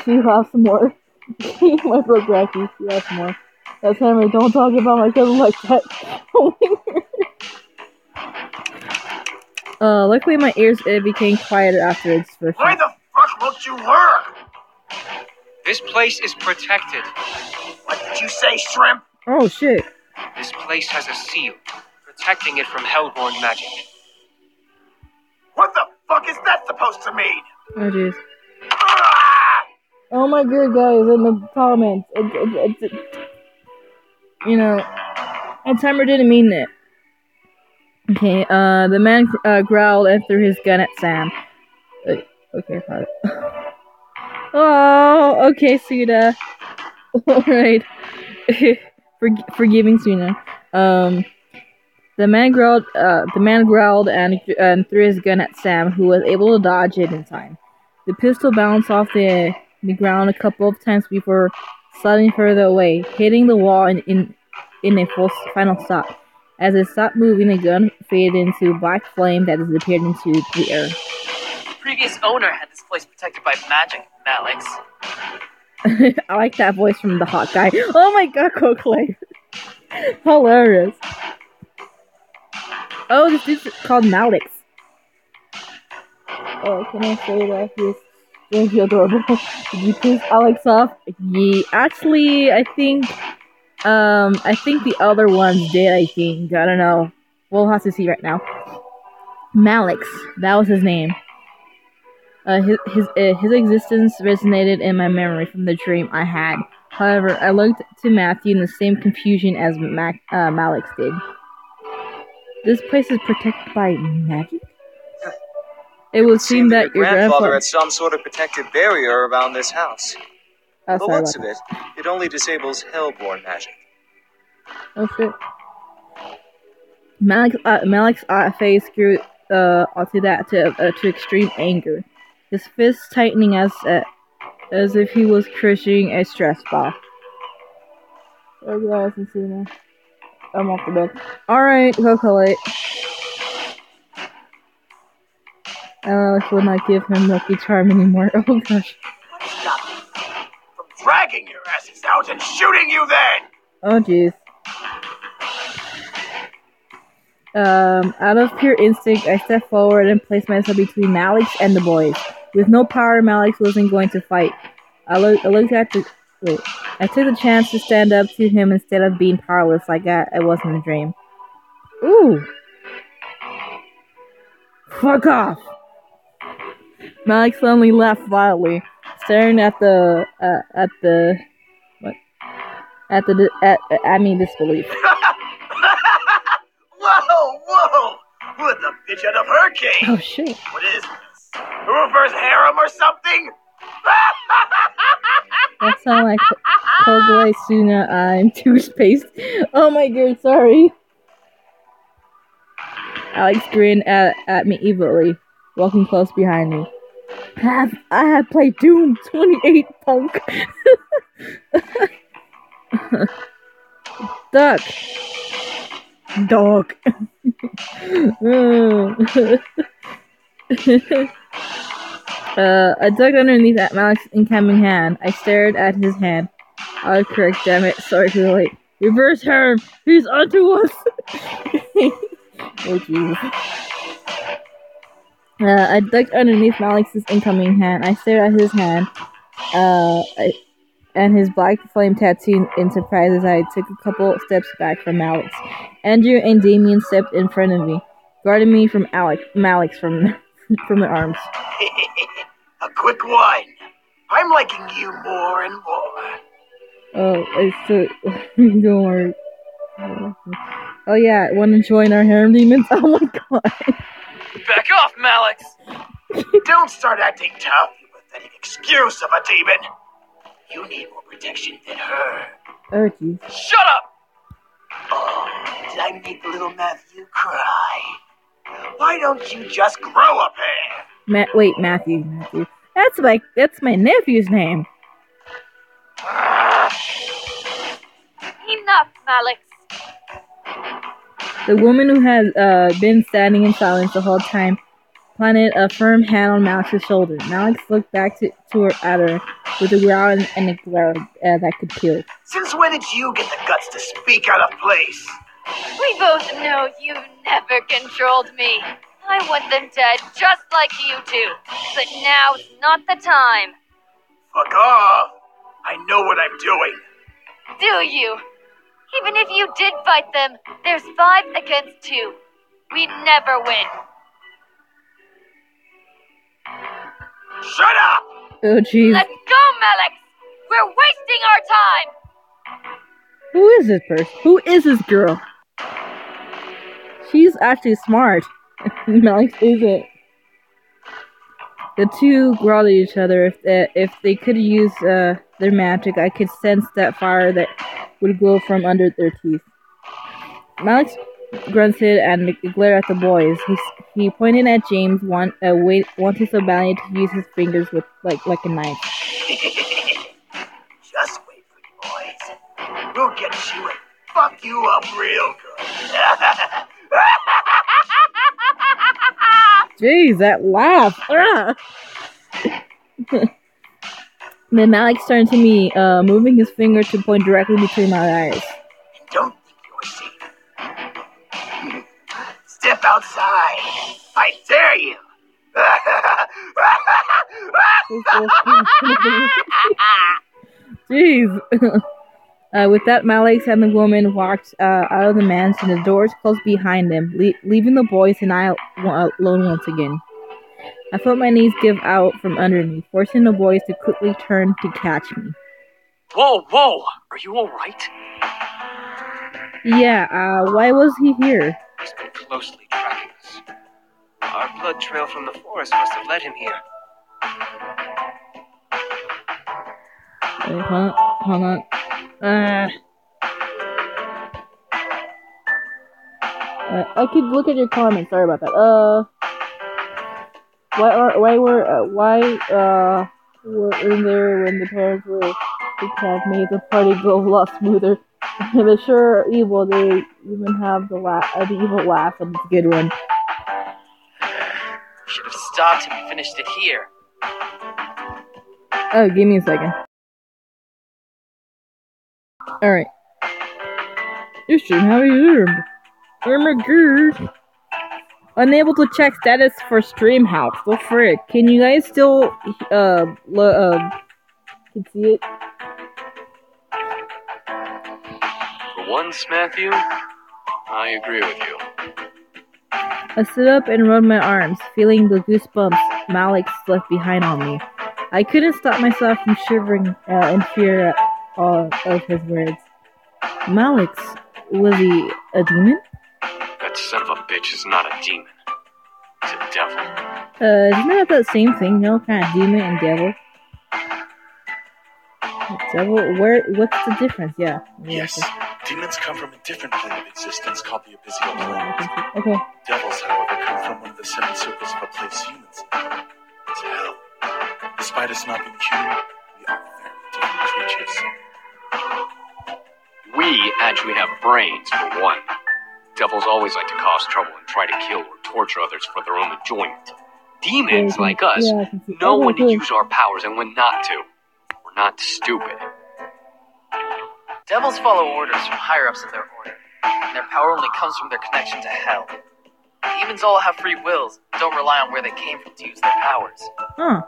laughs more. My bro Raiki, she laughs more. That's Hammer, don't talk about my cousin like that. Luckily my ears became quieter afterwards. Why the fuck won't you work? This place is protected. What did you say, Shrimp? Oh shit. This place has a seal, protecting it from hellborn magic. What the fuck is that supposed to mean? Oh jeez. Oh my god, guys, in the comments. You know, and Timer didn't mean it. Okay, the man growled and threw his gun at Sam. Okay, fine. Oh, okay, Suna. Alright. Forgiving Suna. The man growled and threw his gun at Sam, who was able to dodge it in time. The pistol bounced off the ground a couple of times before sliding further away, hitting the wall in a final stop. As it stopped moving, the gun faded into black flame that disappeared into the air. The previous owner had this place protected by magic, Alex. I like that voice from the hot guy. Oh my god, Cokley. Hilarious. Oh, this dude's called Malix. Oh, can I say that he's really adorable? Did you piss Alex off? Yeah, actually, I think the other ones did, I think. I don't know. We'll have to see right now. Malix, that was his name. His existence resonated in my memory from the dream I had. However, I looked to Matthew in the same confusion as Malix did. This place is protected by magic? It would seem that your grandfather had some sort of protective barrier around this house. Oh, the looks of it, it only disables hellborn magic. Oh shit. Malik's face grew to extreme anger. His fists tightening as if he was crushing a stress ball. Oh guys, I see now. I'm off the bed. Alright, go collate. Alex will not give him Lucky Charm anymore. Oh gosh. Stop from dragging your asses out and shooting you then! Oh jeez. Out of pure instinct, I stepped forward and placed myself between Malix and the boys. With no power, Malix wasn't going to fight. I took the chance to stand up to him instead of being powerless like I was in a dream. Ooh! Fuck off! Malix suddenly laughed violently, staring at me in disbelief. Whoa! What the bitch out of her cage? Oh shit. What is this? Hoover's harem or something? That sounds like Kogure Suna, I'm toothpaste. Oh my god, sorry. Alex grinned at me evilly, walking close behind me. I have played Doom 28, punk. Duck. Dog. I dug underneath at Malik's incoming hand. I stared at his hand. Oh, correct, damn it. Sorry for the late. Reverse harem! He's onto us! Oh, Jesus. I dug underneath Malik's incoming hand. I stared at his hand, and his black flame tattoo in surprise as I took a couple steps back from Malix. Andrew and Damien stepped in front of me, guarding me from Malix from their arms. A quick one. I'm liking you more and more. Oh, it's so... Don't worry. Oh yeah, wanna join our harem demons? Oh my god. Back off, Malix! Don't start acting tough, you pathetic excuse of a demon. You need more protection than her. Oh jeez. Shut up! Oh, did I make little Matthew cry? Why don't you just grow a pair? Wait, Matthew. That's my nephew's name. Enough, Malix. The woman who had been standing in silence the whole time planted a firm hand on Malix's shoulder. Malix looked back at her with a growl and a glare that could kill. Since when did you get the guts to speak out of place? We both know you've never controlled me. I want them dead, just like you do. But now's not the time. Fuck off! I know what I'm doing. Do you? Even if you did fight them, there's 5 against 2. We'd never win. Shut up! Oh, jeez. Let's go, Malex! We're wasting our time! Who is this person? Who is this girl? She's actually smart. Malex isn't. The two growled at each other. If they could use their magic, I could sense that fire that would glow from under their teeth. Malex grunted and glared at the boys. He pointed at James, wanted so badly to use his fingers with like a knife. Just wait for you boys. We'll get you and fuck you up real good. Jeez, that laugh. Then Malex turned to me, moving his finger to point directly between my eyes. Don't think you're safe. Step outside. I dare you. Jeez. With that, Malex and the woman walked out of the mansion. The doors closed behind them, leaving the boys and I alone once again. I felt my knees give out from under me, forcing the boys to quickly turn to catch me. Whoa! Are you alright? Yeah, why was he here? He's been closely tracking us. Our blood trail from the forest must have led him here. Wait, hold on. I could look at your comments. Sorry about that. Why were in there when the parents were to have made the party go a lot smoother? They're sure evil. They even have the evil laugh, and it's a good one. Should have stopped him and finished it here. Oh, give me a second. Alright. You should have resumed. Oh my god. Unable to check status for stream house. Go frick. Can you guys still can see it? For once, Matthew, I agree with you. I stood up and rubbed my arms, feeling the goosebumps Malex left behind on me. I couldn't stop myself from shivering in fear at all of his words. Malex, was he a demon? That son of a bitch is not a demon. He's a devil. Isn't that the same thing? No, kind of demon and devil. Devil, what's the difference? Yeah. Yes, demons come from a different plane of existence called the abyssal plane. Okay. Devils, however, come from one of the 7 circles of a place humans live. It's hell. Despite us not being human, we are very different creatures. We actually have brains, for one. Devils always like to cause trouble and try to kill or torture others for their own enjoyment. Demons, like us, know when to use our powers and when not to. We're not stupid. Devils follow orders from higher-ups in their order, and their power only comes from their connection to hell. Demons all have free wills, and don't rely on where they came from to use their powers. Huh.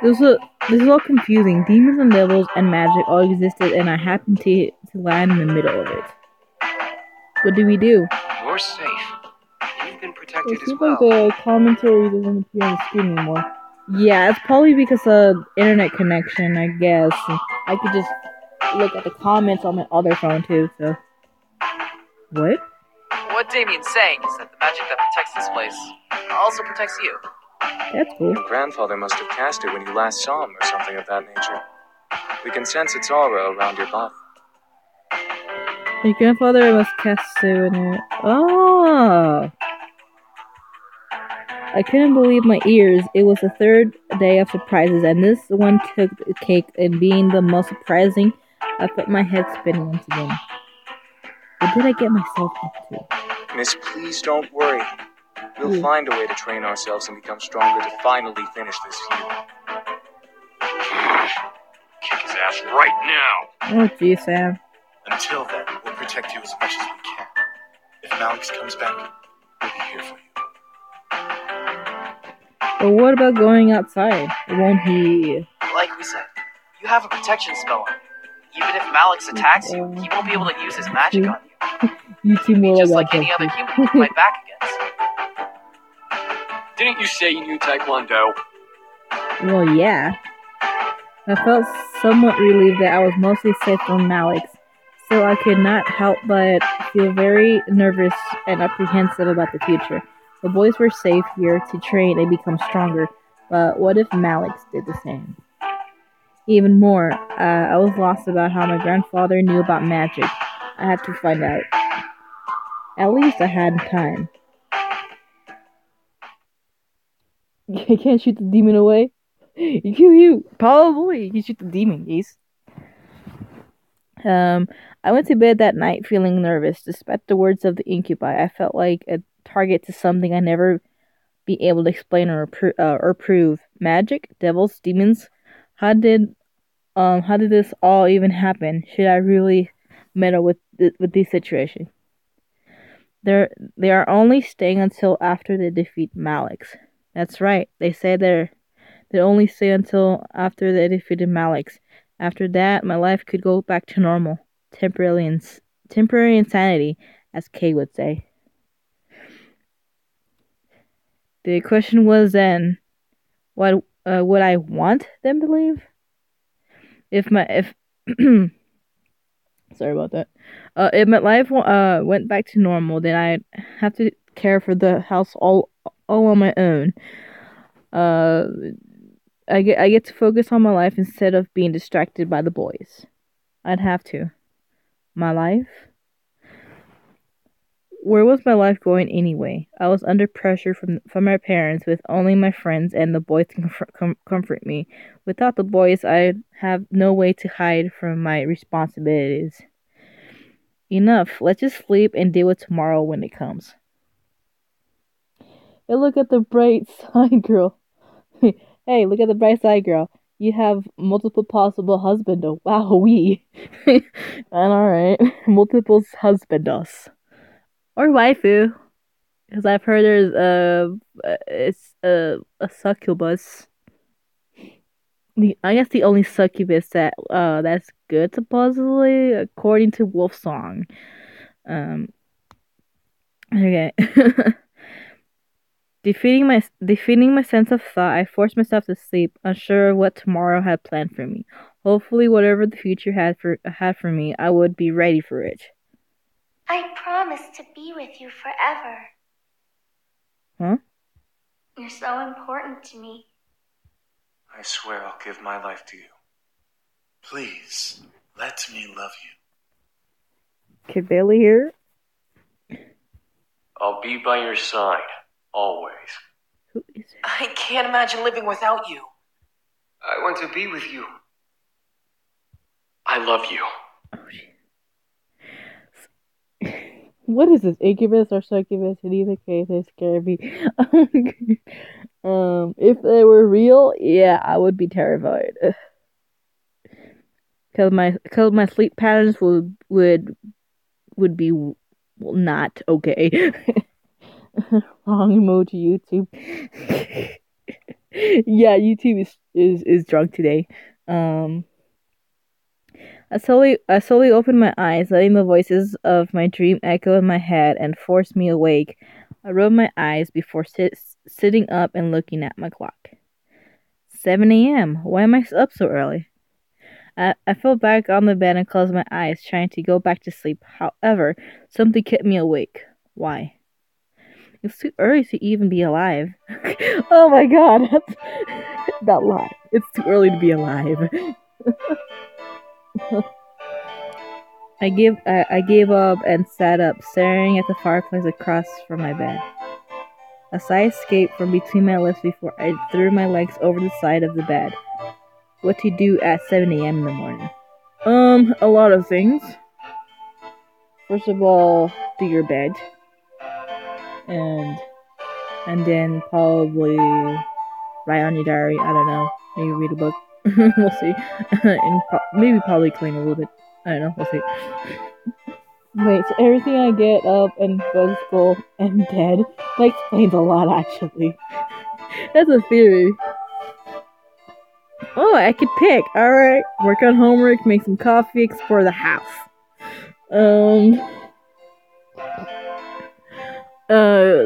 This is all confusing. Demons and devils and magic all existed, and I happened to land in the middle of it. What do we do? You're safe. You've been protected It as seems well. like the commentary doesn't appear on the screen anymore. Yeah, it's probably because of internet connection, I guess. I could just look at the comments on my other phone too, so. What? What Damien's saying is that the magic that protects this place also protects you. That's cool. Your grandfather must have cast it when you last saw him or something of that nature. We can sense its aura around your body. Your grandfather must cast it when it... Oh! I couldn't believe my ears. It was the 3rd day of surprises, and this one took the cake in being the most surprising. I felt my head spinning once again. What did I get myself into? Miss, please don't worry. We'll find a way to train ourselves and become stronger to finally finish this feud. Kick his ass right now! Oh, geez, Sam. Until then, we'll protect you as much as we can. If Malex comes back, we'll be here for you. But what about going outside? Won't he? Like we said, you have a protection spell on you. Even if Malix attacks you, he won't be able to use his magic on you. You two more Just like any other human you can fight back against. Didn't you say you knew Taekwondo? Well, yeah. I felt somewhat relieved that I was mostly safe from Malix. Still, I could not help but feel very nervous and apprehensive about the future. The boys were safe here to train and become stronger, but what if Malix did the same? Even more, I was lost about how my grandfather knew about magic. I had to find out. At least I had time. You can't shoot the demon away? You probably you can shoot the demon, geese. I went to bed that night feeling nervous. Despite the words of the incubi, I felt like a target to something I'd never be able to explain or prove. Magic, devils, demons. How did this all even happen? Should I really meddle with these situations? They are only staying until after they defeat Malix. That's right. They say they only stay until after they defeated Malix. After that, my life could go back to normal. Temporary insanity, as Kay would say. The question was then, what would I want them to leave? If sorry about that. If my life went back to normal, then I'd have to care for the house all on my own. I get to focus on my life instead of being distracted by the boys. I'd have to. My life? Where was my life going anyway? I was under pressure from my parents with only my friends and the boys to comfort me. Without the boys, I'd have no way to hide from my responsibilities. Enough. Let's just sleep and deal with tomorrow when it comes. Hey, look at the bright side, girl. Hey, look at the bright side, girl. You have multiple possible husband. Oh, wow, we. And alright, multiple husband us. Or waifu. Because I've heard there's a succubus. I guess the only succubus that's good supposedly, according to Wolf Song. Okay. Defeating my sense of thought, I forced myself to sleep, unsure of what tomorrow had planned for me. Hopefully, whatever the future had for me, I would be ready for it. I promise to be with you forever. Huh? You're so important to me. I swear I'll give my life to you. Please, let me love you. Kid Bailey here. I'll be by your side. Always. Who is it? I can't imagine living without you. I want to be with you. I love you. Oh, shit. What is this? Incubus or succubus? In either case, they scare me. If they were real, yeah, I would be terrified. Cause my sleep patterns would be not okay. Wrong emoji, YouTube. Yeah, YouTube is drunk today. I slowly opened my eyes, letting the voices of my dream echo in my head and force me awake. I rubbed my eyes before sitting up and looking at my clock. 7 a.m. Why am I up so early? I fell back on the bed and closed my eyes, trying to go back to sleep. However, something kept me awake. Why? It's too early to even be alive. Oh my god, that's not lie. It's too early to be alive. I gave up and sat up, staring at the fireplace across from my bed. A sigh escaped from between my lips before I threw my legs over the side of the bed. What to do at 7 a.m. in the morning? A lot of things. First of all, do your bed. And then probably write on your diary. I don't know. Maybe read a book. We'll see. And maybe probably clean a little bit. I don't know. We'll see. Wait, so everything I get up and go to school and dead, that explains a lot, actually. That's a theory. Oh, I could pick. Alright. Work on homework, make some coffee, explore the house.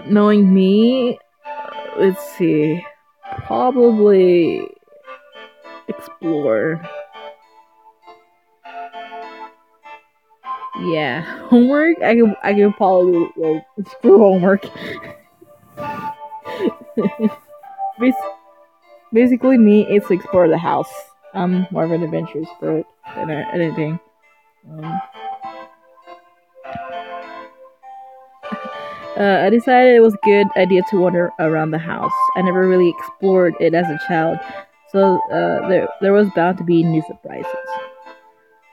Knowing me, let's see. Probably explore. Yeah, homework. I could probably screw homework. Basically, me, it's to explore the house. I'm more of an adventure spirit than anything. I decided it was a good idea to wander around the house. I never really explored it as a child, so there was bound to be new surprises.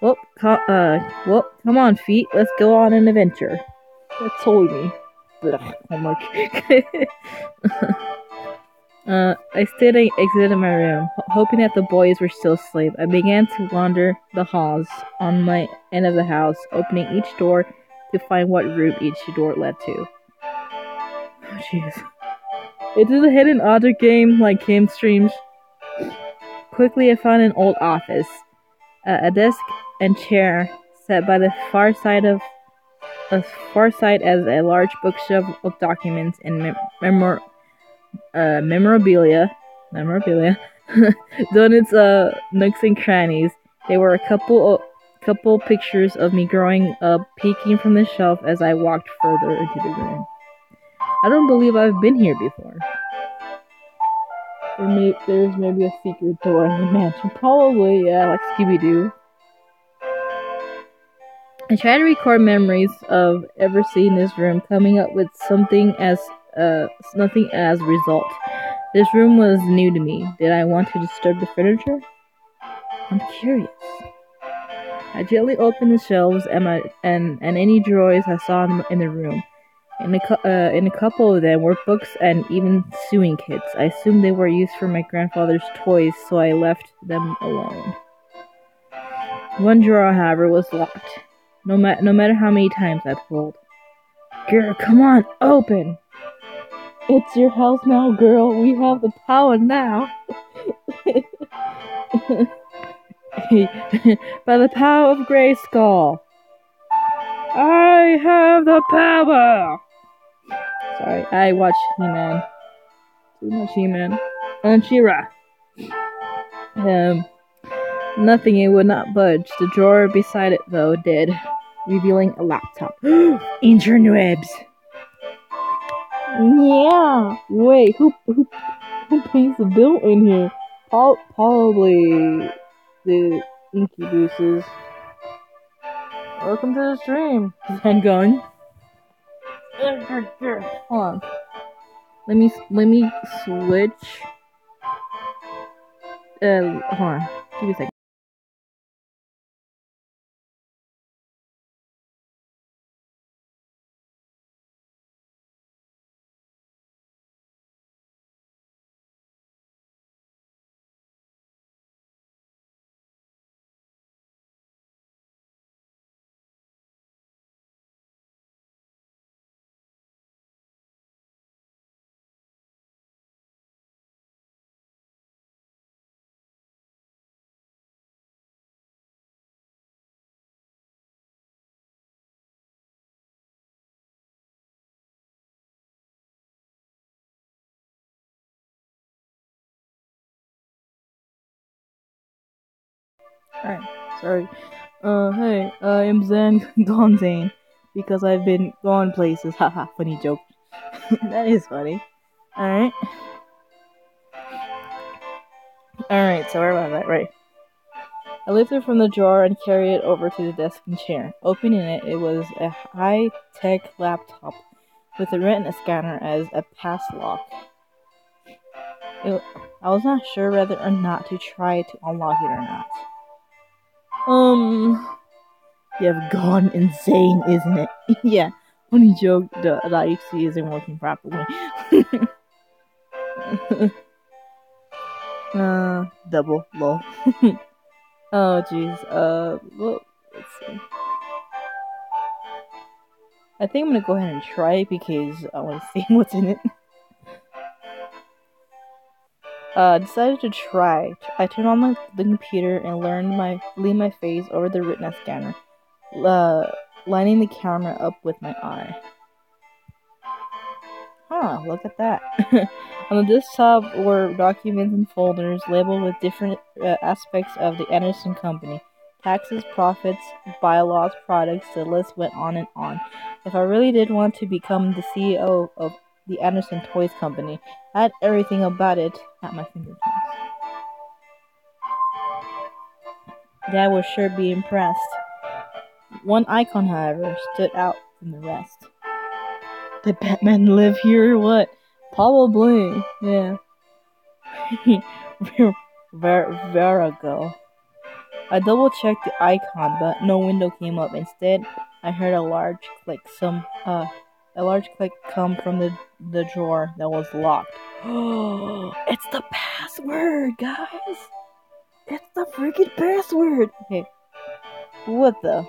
Well, come on, feet. Let's go on an adventure. That's totally me. Homework. I stayed and exited my room, hoping that the boys were still asleep. I began to wander the halls on my end of the house, opening each door to find what room each door led to. Oh, jeez. It is a hidden object game like game streams. Quickly, I found an old office, a desk and chair set by the far side as a large bookshelf of documents and memorabilia, done its nooks and crannies. There were a couple pictures of me growing up peeking from the shelf as I walked further into the room. I don't believe I've been here before. There's maybe a secret door in the mansion. Probably, yeah, like Scooby-Doo. I tried to record memories of ever seeing this room, coming up with nothing as result. This room was new to me. Did I want to disturb the furniture? I'm curious. I gently opened the shelves and any drawers I saw in the room. In a couple of them were books and even sewing kits. I assumed they were used for my grandfather's toys, so I left them alone. One drawer, however, was locked. No matter how many times I pulled. Girl, come on, open! It's your house now, girl. We have the power now. By the power of Grayskull. I have the power! Sorry, I watch He-Man. Too much He-Man. And She-Ra. Nothing, it would not budge. The drawer beside it, though, did, revealing a laptop. Interwebs! Yeah! Wait, who pays the bill in here? Probably the incubuses. Welcome to the stream. And going. Hold on. Let me switch. Hold on. Give me a second. Alright, sorry. Hey, I'm Zan Gone Zane, because I've been gone places. Haha, funny joke. That is funny. Alright. Alright, so where was I? Right. I lifted it from the drawer and carried it over to the desk and chair. Opening it, it was a high-tech laptop with a retina scanner as a pass lock. I was not sure whether or not to try to unlock it or not. You have gone insane, isn't it? Yeah, funny joke. The IC isn't working properly. Double lol. Oh jeez. Well, let's see. I think I'm gonna go ahead and try it because I want to see what's in it. decided to try. I turned on the computer and leaned my face over the retina scanner, lining the camera up with my eye. Huh, look at that. On the desktop were documents and folders labeled with different aspects of the Anderson Company. Taxes, profits, bylaws, products, the list went on and on. If I really did want to become the CEO of the Anderson Toys Company, I had everything about it at my fingertips. Dad would sure be impressed. One icon, however, stood out from the rest. Did Batman live here or what? Probably, yeah. Virago. I double-checked the icon, but no window came up. Instead, I heard a large click come from the drawer that was locked. It's the password, guys! It's the freaking password! Okay. What the?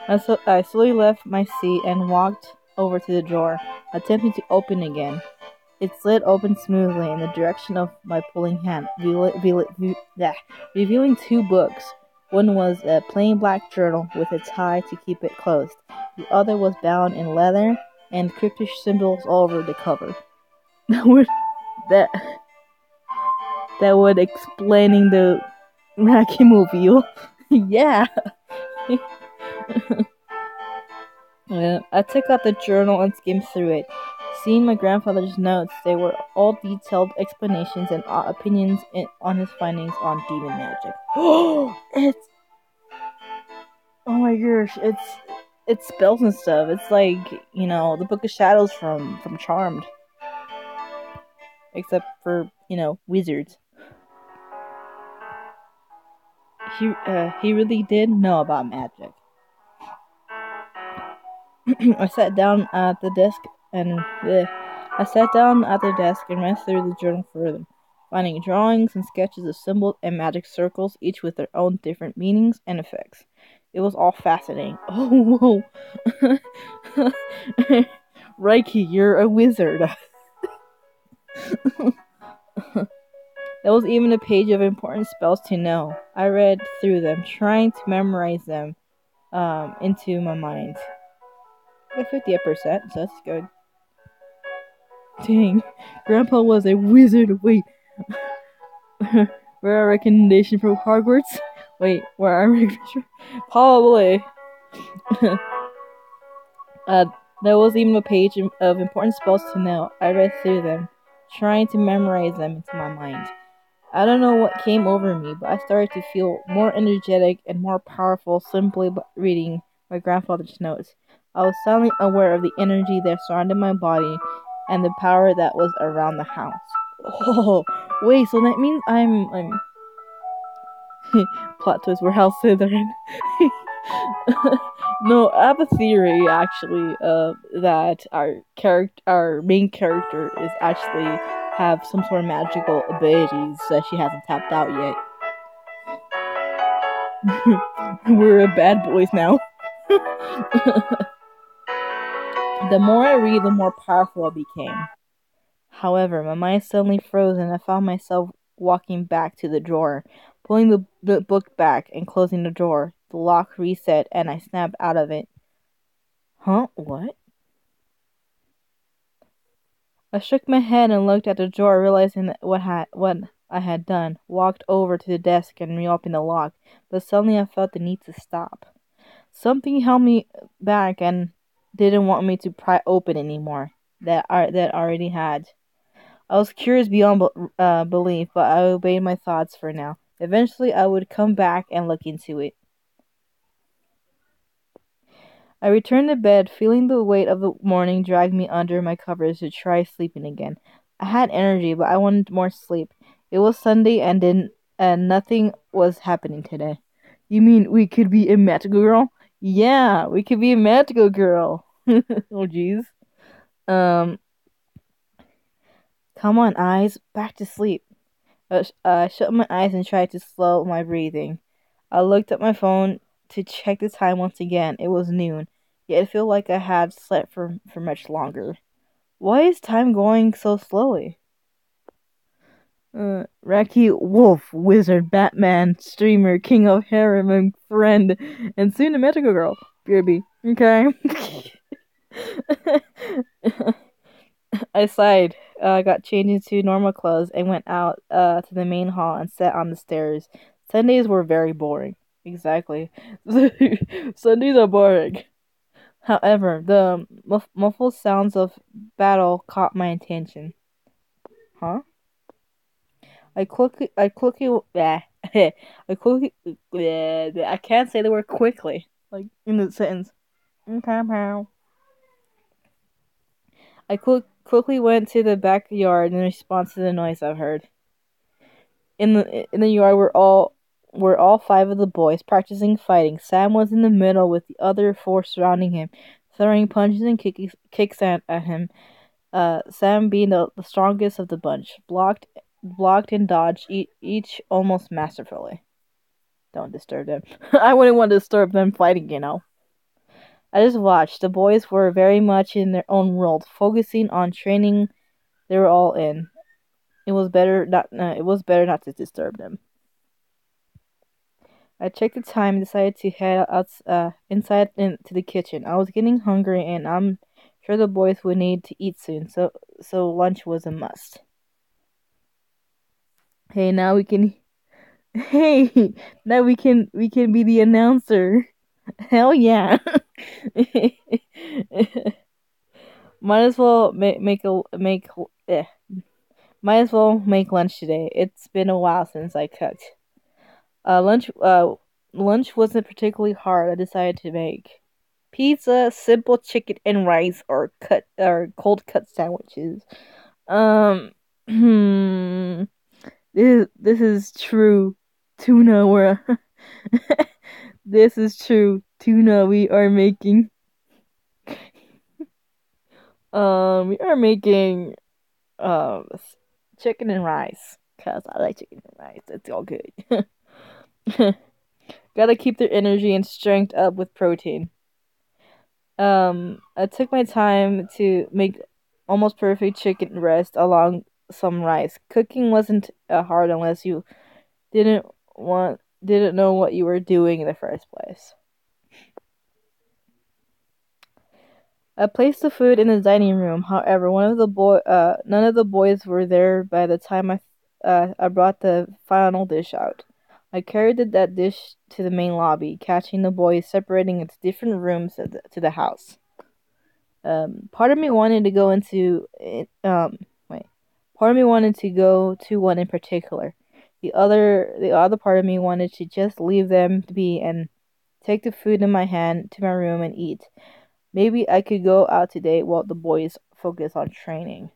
I slowly left my seat and walked over to the drawer, attempting to open again. It slid open smoothly in the direction of my pulling hand, revealing two books. One was a plain black journal with a tie to keep it closed. The other was bound in leather and cryptic symbols all over the cover. that would explaining the Raiki mobile. Yeah. I took out the journal and skimmed through it. Seeing my grandfather's notes, they were all detailed explanations and opinions on his findings on demon magic. Oh my gosh, it's spells and stuff. It's like, the Book of Shadows from Charmed. Except for, wizards. He really did know about magic. I sat down at the desk and read through the journal further, finding drawings and sketches of symbols and magic circles, each with their own different meanings and effects. It was all fascinating. Oh, whoa. Raiki, you're a wizard. There was even a page of important spells to know. I read through them, trying to memorize them into my mind. I got 58%, so that's good. Dang, Grandpa was a wizard. Wait, where are recommendation from Hogwarts? Wait, where are recommendation? Probably. There was even a page of important spells to know. I read through them, trying to memorize them into my mind. I don't know what came over me, but I started to feel more energetic and more powerful simply by reading my grandfather's notes. I was suddenly aware of the energy that surrounded my body and the power that was around the house. Oh, wait, so that means I'm plot twist, we're House Slytherin. No, I have a theory actually that our main character is actually have some sort of magical abilities that she hasn't tapped out yet. We're bad boys now. The more I read, the more powerful I became. However, my mind suddenly froze and I found myself walking back to the drawer, pulling the book back and closing the drawer. The lock reset and I snapped out of it. Huh? What? I shook my head and looked at the drawer, realizing that what I had done. Walked over to the desk and reopened the lock, but suddenly I felt the need to stop. Something held me back and didn't want me to pry open anymore. That already had. I was curious beyond belief, but I obeyed my thoughts for now. Eventually, I would come back and look into it. I returned to bed, feeling the weight of the morning drag me under my covers to try sleeping again. I had energy, but I wanted more sleep. It was Sunday and nothing was happening today. You mean we could be a magical girl? Yeah, we could be a magical girl. Oh, jeez. Come on, eyes, back to sleep. I shut my eyes and tried to slow my breathing. I looked at my phone to check the time once again. It was noon, yet it felt like I had slept for much longer. Why is time going so slowly? Raiki, wolf, wizard, Batman, streamer, king of harem, and friend, and soon a medical girl. BRB. Okay. I sighed, got changed into normal clothes, and went out to the main hall and sat on the stairs. Sundays were very boring. Exactly. Sundays are boring. However, the muffled sounds of battle caught my attention. Huh? I quickly, bleh. Bleh. I can't say the word quickly, like in the sentence. Okay, pal. I quickly went to the backyard in response to the noise I heard. In the yard were all 5 of the boys practicing fighting. Sam was in the middle with the other 4 surrounding him, throwing punches and kicks at him. Sam being the strongest of the bunch, blocked and dodged each almost masterfully. Don't disturb them. I wouldn't want to disturb them fighting, you know. I just watched. The boys were very much in their own world, focusing on training they were all in. It was better not to disturb them. I checked the time and decided to head inside into the kitchen. I was getting hungry and I'm sure the boys would need to eat soon, so lunch was a must. Hey, now we can be the announcer. Hell yeah. Might as well make lunch today. It's been a while since I cooked. Lunch wasn't particularly hard. I decided to make pizza, simple chicken and rice, or cold cut sandwiches. This is true tuna. This is true tuna. We are making chicken and rice, cause I like chicken and rice. It's all good. Gotta keep their energy and strength up with protein. I took my time to make almost perfect chicken breast along some rice. Cooking wasn't hard unless you didn't know what you were doing in the first place. I placed the food in the dining room. However, none of the boys were there by the time I brought the final dish out. I carried that dish to the main lobby, catching the boys separating into different rooms to the house. Part of me wanted to go to one in particular. The other part of me wanted to just leave them to be and take the food in my hand to my room and eat. Maybe I could go out today while the boys focus on training.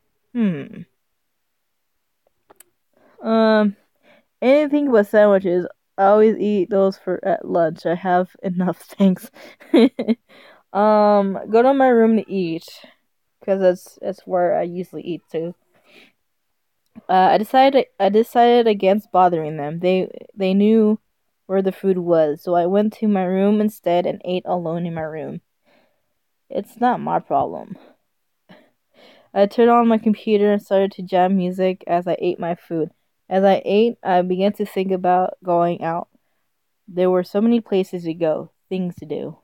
Anything but sandwiches. I always eat those at lunch. I have enough, thanks. Go to my room to eat, cause that's where I usually eat too. I decided against bothering them. They knew where the food was, so I went to my room instead and ate alone in my room. It's not my problem. I turned on my computer and started to jam music as I ate my food. As I ate, I began to think about going out. There were so many places to go, things to do.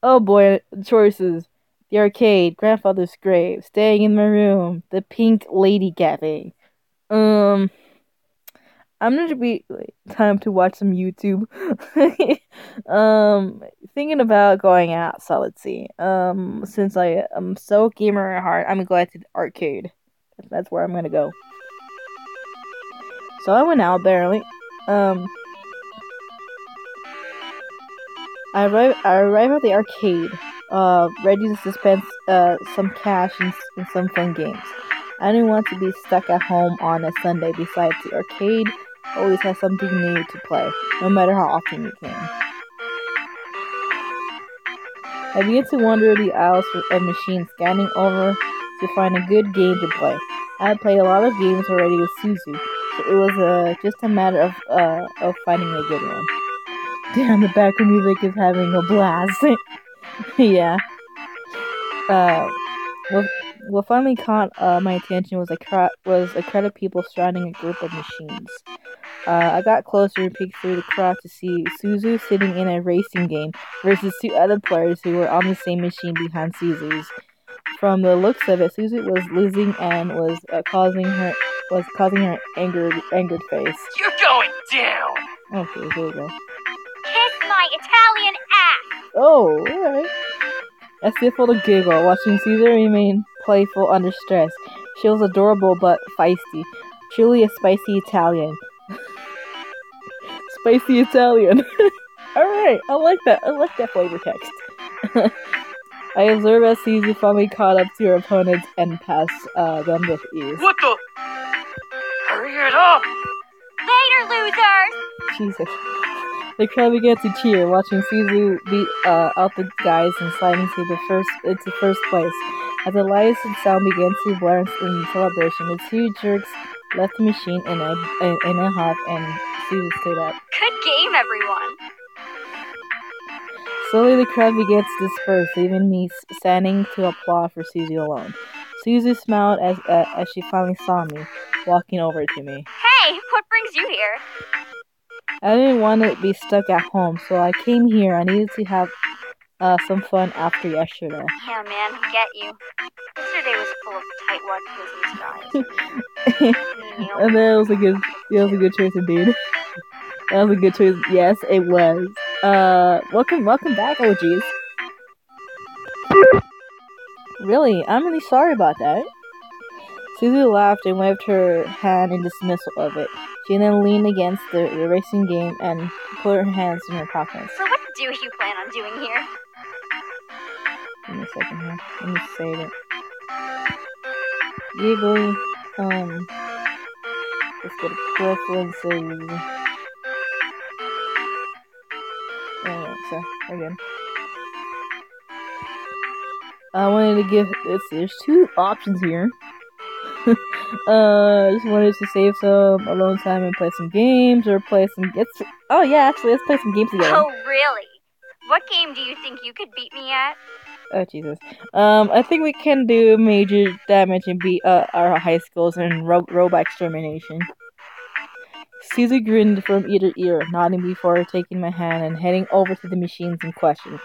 Oh boy, choices. The arcade, grandfather's grave, staying in my room, the Pink Lady Cafe. I'm gonna be time to watch some YouTube. Thinking about going out, so let's see. Since I am so gamer at heart, I'm gonna go out to the arcade. That's where I'm gonna go. So I went out barely. I arrived at the arcade, ready to dispense some cash and some fun games. I didn't want to be stuck at home on a Sunday. Besides, the arcade always has something new to play, no matter how often you came. I began to wander the aisles of machines, scanning over to find a good game to play. I had played a lot of games already with Suzu, so it was just a matter of finding a good one. Damn, the background music is having a blast. Yeah. What finally caught my attention was a crowd of people surrounding a group of machines. I got closer and peeked through the crowd to see Suzu sitting in a racing game versus two other players who were on the same machine behind Suzu's. From the looks of it, Suzu was losing and was causing her angered face. You're going down! Okay, here we go. Kiss my Italian ass! Oh, alright. I stifled a giggle, watching Caesar remain playful under stress. She was adorable but feisty. Truly a spicy Italian. Spicy Italian. Alright, I like that. I like that flavor text. I observed as Caesar finally caught up to her opponents and passed them with ease. What the? Hurry it up! Later, losers! Jesus. The crowd began to cheer, watching Suzu beat out the guys and slide into first place. As the lights and sound began to blare in celebration, the two jerks left the machine in a huff, and Suzu stood up. Good game, everyone! Slowly, the crowd began to disperse, leaving me standing to applaud for Suzu alone. Suzu smiled as she finally saw me, walking over to me. Hey, what brings you here? I didn't want to be stuck at home, so I came here. I needed to have some fun after yesterday. Yeah, man, I get you. Yesterday was full of tightwad business guys. And that was a good choice indeed. That was a good choice. Yes, it was. Welcome back, OGs. Really, I'm really sorry about that. Suzu laughed and waved her hand in dismissal of it. She then leaned against the racing game and put her hands in her pockets. So what do you plan on doing here? Give me a second here. Let me save it. Giggly. Let's go to preferences. So, again. I wanted to give there's two options here. Just wanted to save some alone time and play some games or play some oh yeah, actually let's play some games together. Oh really? What game do you think you could beat me at? Oh Jesus. I think we can do major damage and beat our high schools in robot extermination. Suzu grinned from ear to ear, nodding before taking my hand and heading over to the machines in question.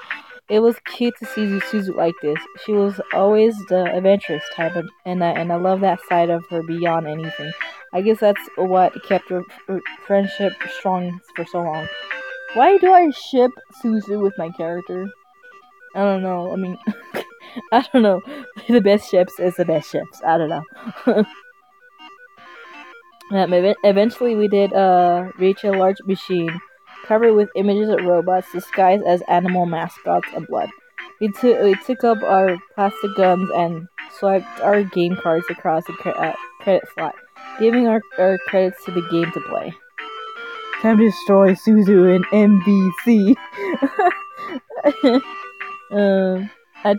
It was cute to see Suzu like this. She was always the adventurous type, and I love that side of her beyond anything. I guess that's what kept her friendship strong for so long. Why do I ship Suzu with my character? I don't know. I mean, I don't know. The best ships is the best ships. I don't know. Eventually, we did reach a large machine covered with images of robots disguised as animal mascots and blood. We took up our plastic guns and swiped our game cards across the credit slot, giving our credits to the game to play. Time to destroy Suzu and MVC. I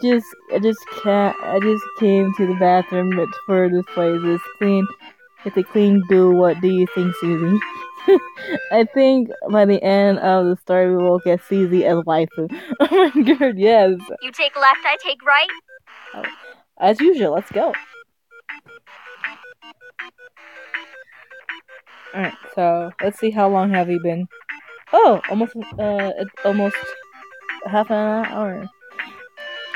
just came to the bathroom for this place. It's clean. It's a clean do. What do you think, Susie? I think by the end of the story, we will get Susie as waifu. Oh my god, yes. You take left, I take right. Oh, as usual, let's go. Alright, so let's see how long have we been. Oh, almost half an hour.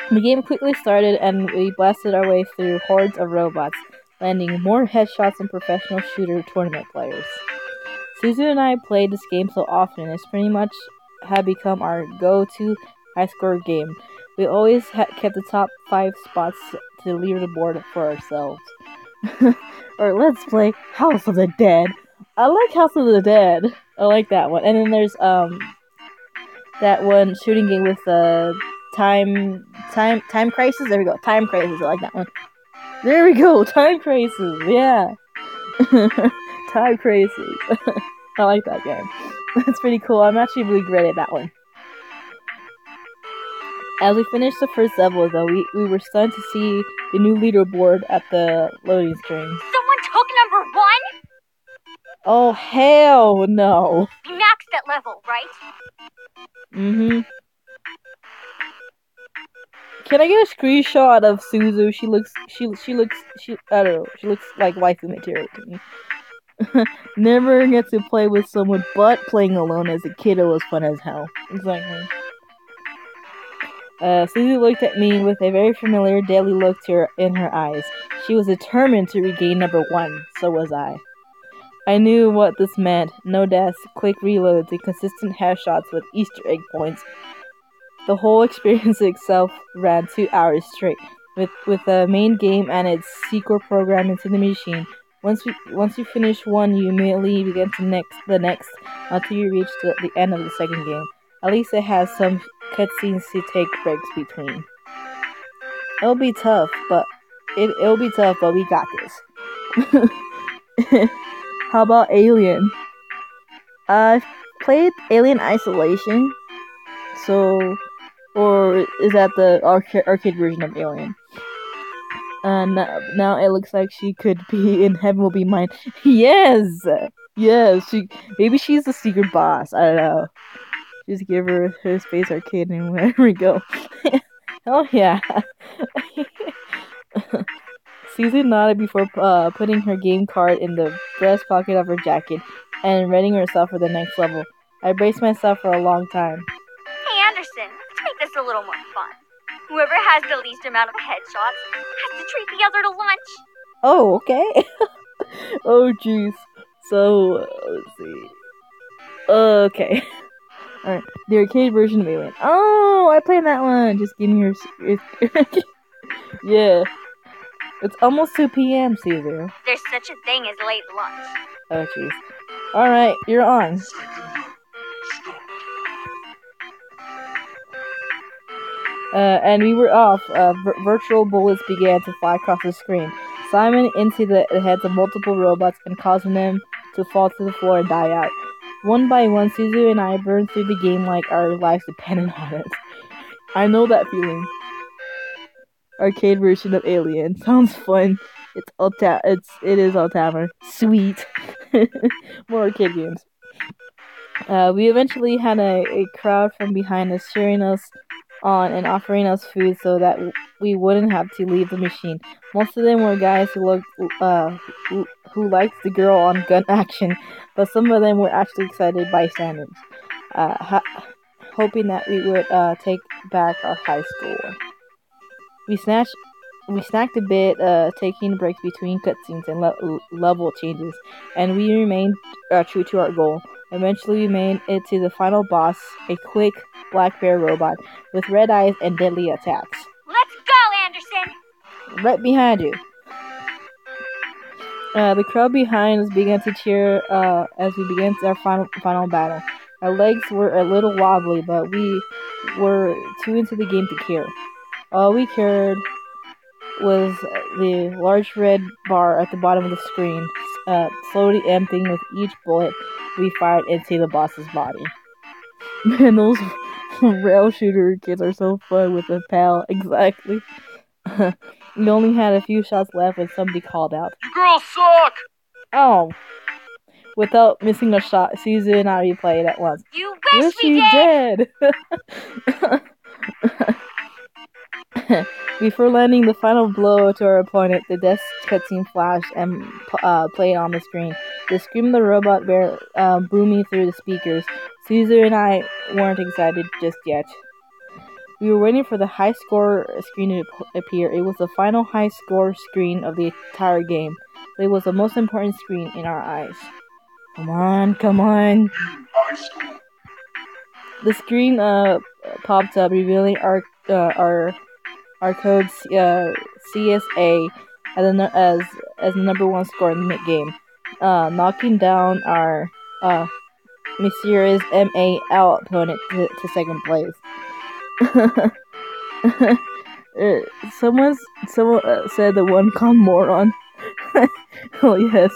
The game quickly started and we blasted our way through hordes of robots, landing more headshots than professional shooter tournament players. Suzu and I played this game so often, it's pretty much had become our go-to high-score game. We always kept the top 5 spots to lead the board for ourselves. Or let's play House of the Dead. I like House of the Dead. I like that one. And then there's that one shooting game with Time Crisis. There we go. Time Crisis. I like that one. There we go. Time Crisis. Yeah. Time Crisis. I like that game. That's pretty cool. I'm actually really great at that one. As we finished the first level, though, we were stunned to see the new leaderboard at the loading screen. Someone took number 1? Oh, hell no. We maxed that level, right? Mm-hmm. Can I get a screenshot of Suzu? She looks I don't know. She looks like waifu material to me. Never get to play with someone, but playing alone as a kid, it was fun as hell. Exactly. Suzu looked at me with a very familiar deadly look in her eyes. She was determined to regain number 1. So was I. I knew what this meant. No deaths, quick reloads, and consistent headshots with Easter egg points. The whole experience itself ran 2 hours straight, with the main game and its sequel program into the machine. Once you finish one, you immediately begin the next until you reach the end of the second game. At least it has some cutscenes to take breaks between. It'll be tough, but we got this. How about Alien? I've played Alien Isolation, or is that the arcade version of Alien? Now it looks like she could be in Heaven Will Be Mine. Yes! Maybe she's the secret boss. I don't know. Just give her Space Arcade and wherever we go. Oh yeah. Suzu nodded before putting her game card in the breast pocket of her jacket and readying herself for the next level. I braced myself for a long time. Hey Anderson, let's make this a little more fun. Whoever has the least amount of headshots has to treat the other to lunch. Oh, okay. Oh, jeez. So, let's see. Okay. Alright, the arcade version of Alien. Oh, I played that one. Just give me your... Yeah. It's almost 2 p.m., Caesar. There's such a thing as late lunch. Oh, jeez. Alright, you're on. And we were off. Virtual bullets began to fly across the screen, slamming into the heads of multiple robots and causing them to fall to the floor and die out. One by one, Suzu and I burned through the game like our lives depended on it. I know that feeling. Arcade version of Alien. Sounds fun. It is Otome. Sweet. More arcade games. We eventually had a crowd from behind us cheering us on and offering us food so that we wouldn't have to leave the machine. Most of them were guys who liked the girl on gun action, but some of them were actually excited bystanders, hoping that we would take back our high school. We snacked a bit, taking breaks between cutscenes and level changes, and we remained true to our goal. Eventually, we made it to the final boss, a quick black bear robot with red eyes and deadly attacks. Let's go, Anderson! Right behind you. The crowd behind us began to cheer as we began our final battle. Our legs were a little wobbly, but we were too into the game to care. All we cared was the large red bar at the bottom of the screen, slowly emptying with each bullet we fired into the boss's body. Man, those rail shooter kids are so fun with a pal. Exactly. We only had a few shots left when somebody called out, "You girls suck!" Oh. Without missing a shot, Suzu and I replayed at once. You wish we did! Before landing the final blow to our opponent, the death cutscene flashed and played on the screen. The scream of the robot bear booming through the speakers. Suzu and I weren't excited just yet. We were waiting for the high score screen to appear. It was the final high score screen of the entire game. It was the most important screen in our eyes. Come on. The screen popped up, revealing our code CSA as the number 1 score in the game, knocking down our mysterious MAL opponent to second place. Someone said the one called moron. Oh yes.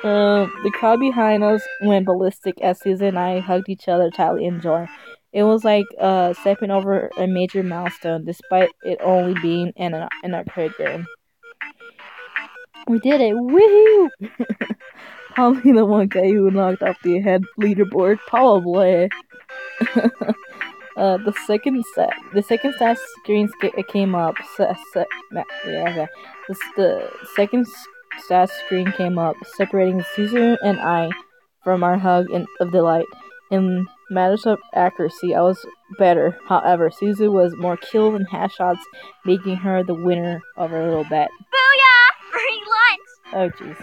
The crowd behind us went ballistic as Susan and I hugged each other tightly in joy. It was like stepping over a major milestone, despite it only being an arcade game. We did it! Woohoo! Probably the one guy who knocked off the head leaderboard. Probably. The second stat screen came up. The second stat screen came up, separating Suzu and I from our hug of delight. In matters of accuracy, I was better. However, Suzu was more kills and headshots, making her the winner of our little bet. Booyah! Free lunch! Oh, jeez.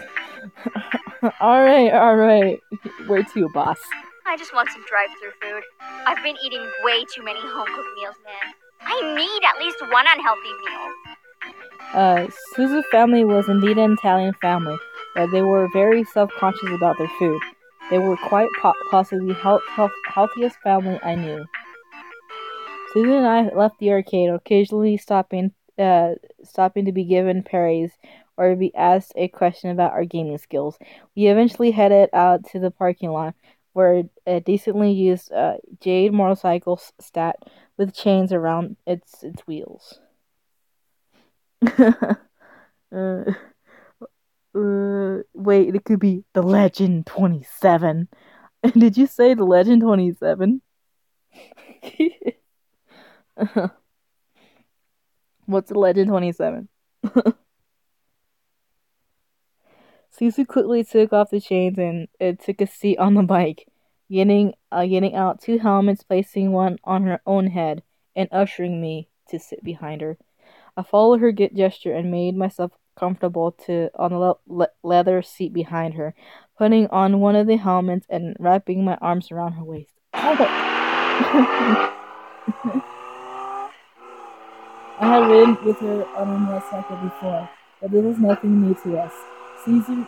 Alright. Where to, boss? I just want some drive-thru food. I've been eating way too many home-cooked meals, man. I need at least one unhealthy meal. Suzu's family was indeed an Italian family, but they were very self-conscious about their food. They were quite possibly the healthiest family I knew. Suzu and I left the arcade, occasionally stopping to be given praise or be asked a question about our gaming skills. We eventually headed out to the parking lot, where a decently used Jade motorcycle sat with chains around its wheels. Wait, it could be the Legend 27. Did you say the Legend 27? What's the Legend 27? Suzu quickly took off the chains and took a seat on the bike, getting out 2 helmets, placing one on her own head, and ushering me to sit behind her. I followed her gesture and made myself comfortable on the leather seat behind her, putting on one of the helmets and wrapping my arms around her waist. I had ridden with her on a motorcycle before, but this was nothing new to us. Caesar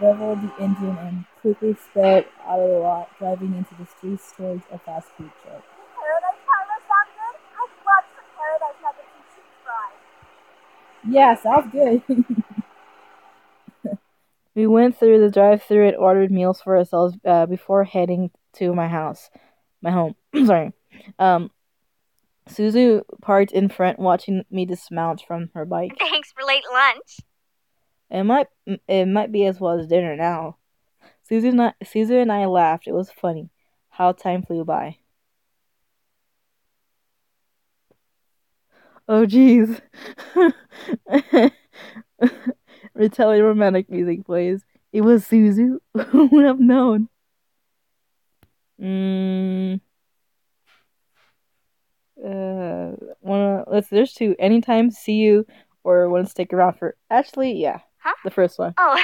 reveled the engine and quickly sped out of the lot, driving into the streets towards a fast food truck. Paradise Parlor sound good? I'd love some Paradise nuggets and cheese fries. Yeah, sounds good. We went through the drive-thru and ordered meals for ourselves before heading to my home. Sorry. Suzu parked in front, watching me dismount from her bike. Thanks for late lunch. It might be as well as dinner now. Suzu and I laughed. It was funny how time flew by. Oh jeez. Retelling romantic music plays. It was Suzu. Who would have known? There's 2. Anytime, see you, or want to stick around for. Actually, yeah. Huh? The first one. Oh,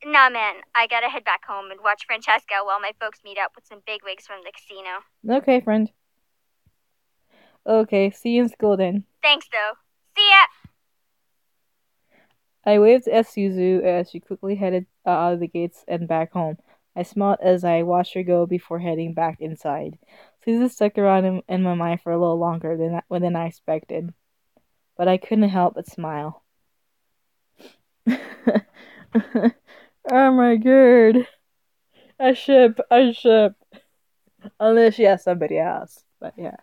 nah, man. I gotta head back home and watch Francesca while my folks meet up with some bigwigs from the casino. Okay, friend. Okay, see you in school then. Thanks, though. See ya! I waved at Suzu as she quickly headed out of the gates and back home. I smiled as I watched her go before heading back inside. Suzu stuck around in my mind for a little longer than I expected, but I couldn't help but smile. Oh my god. I ship. Unless she has somebody else, but yeah.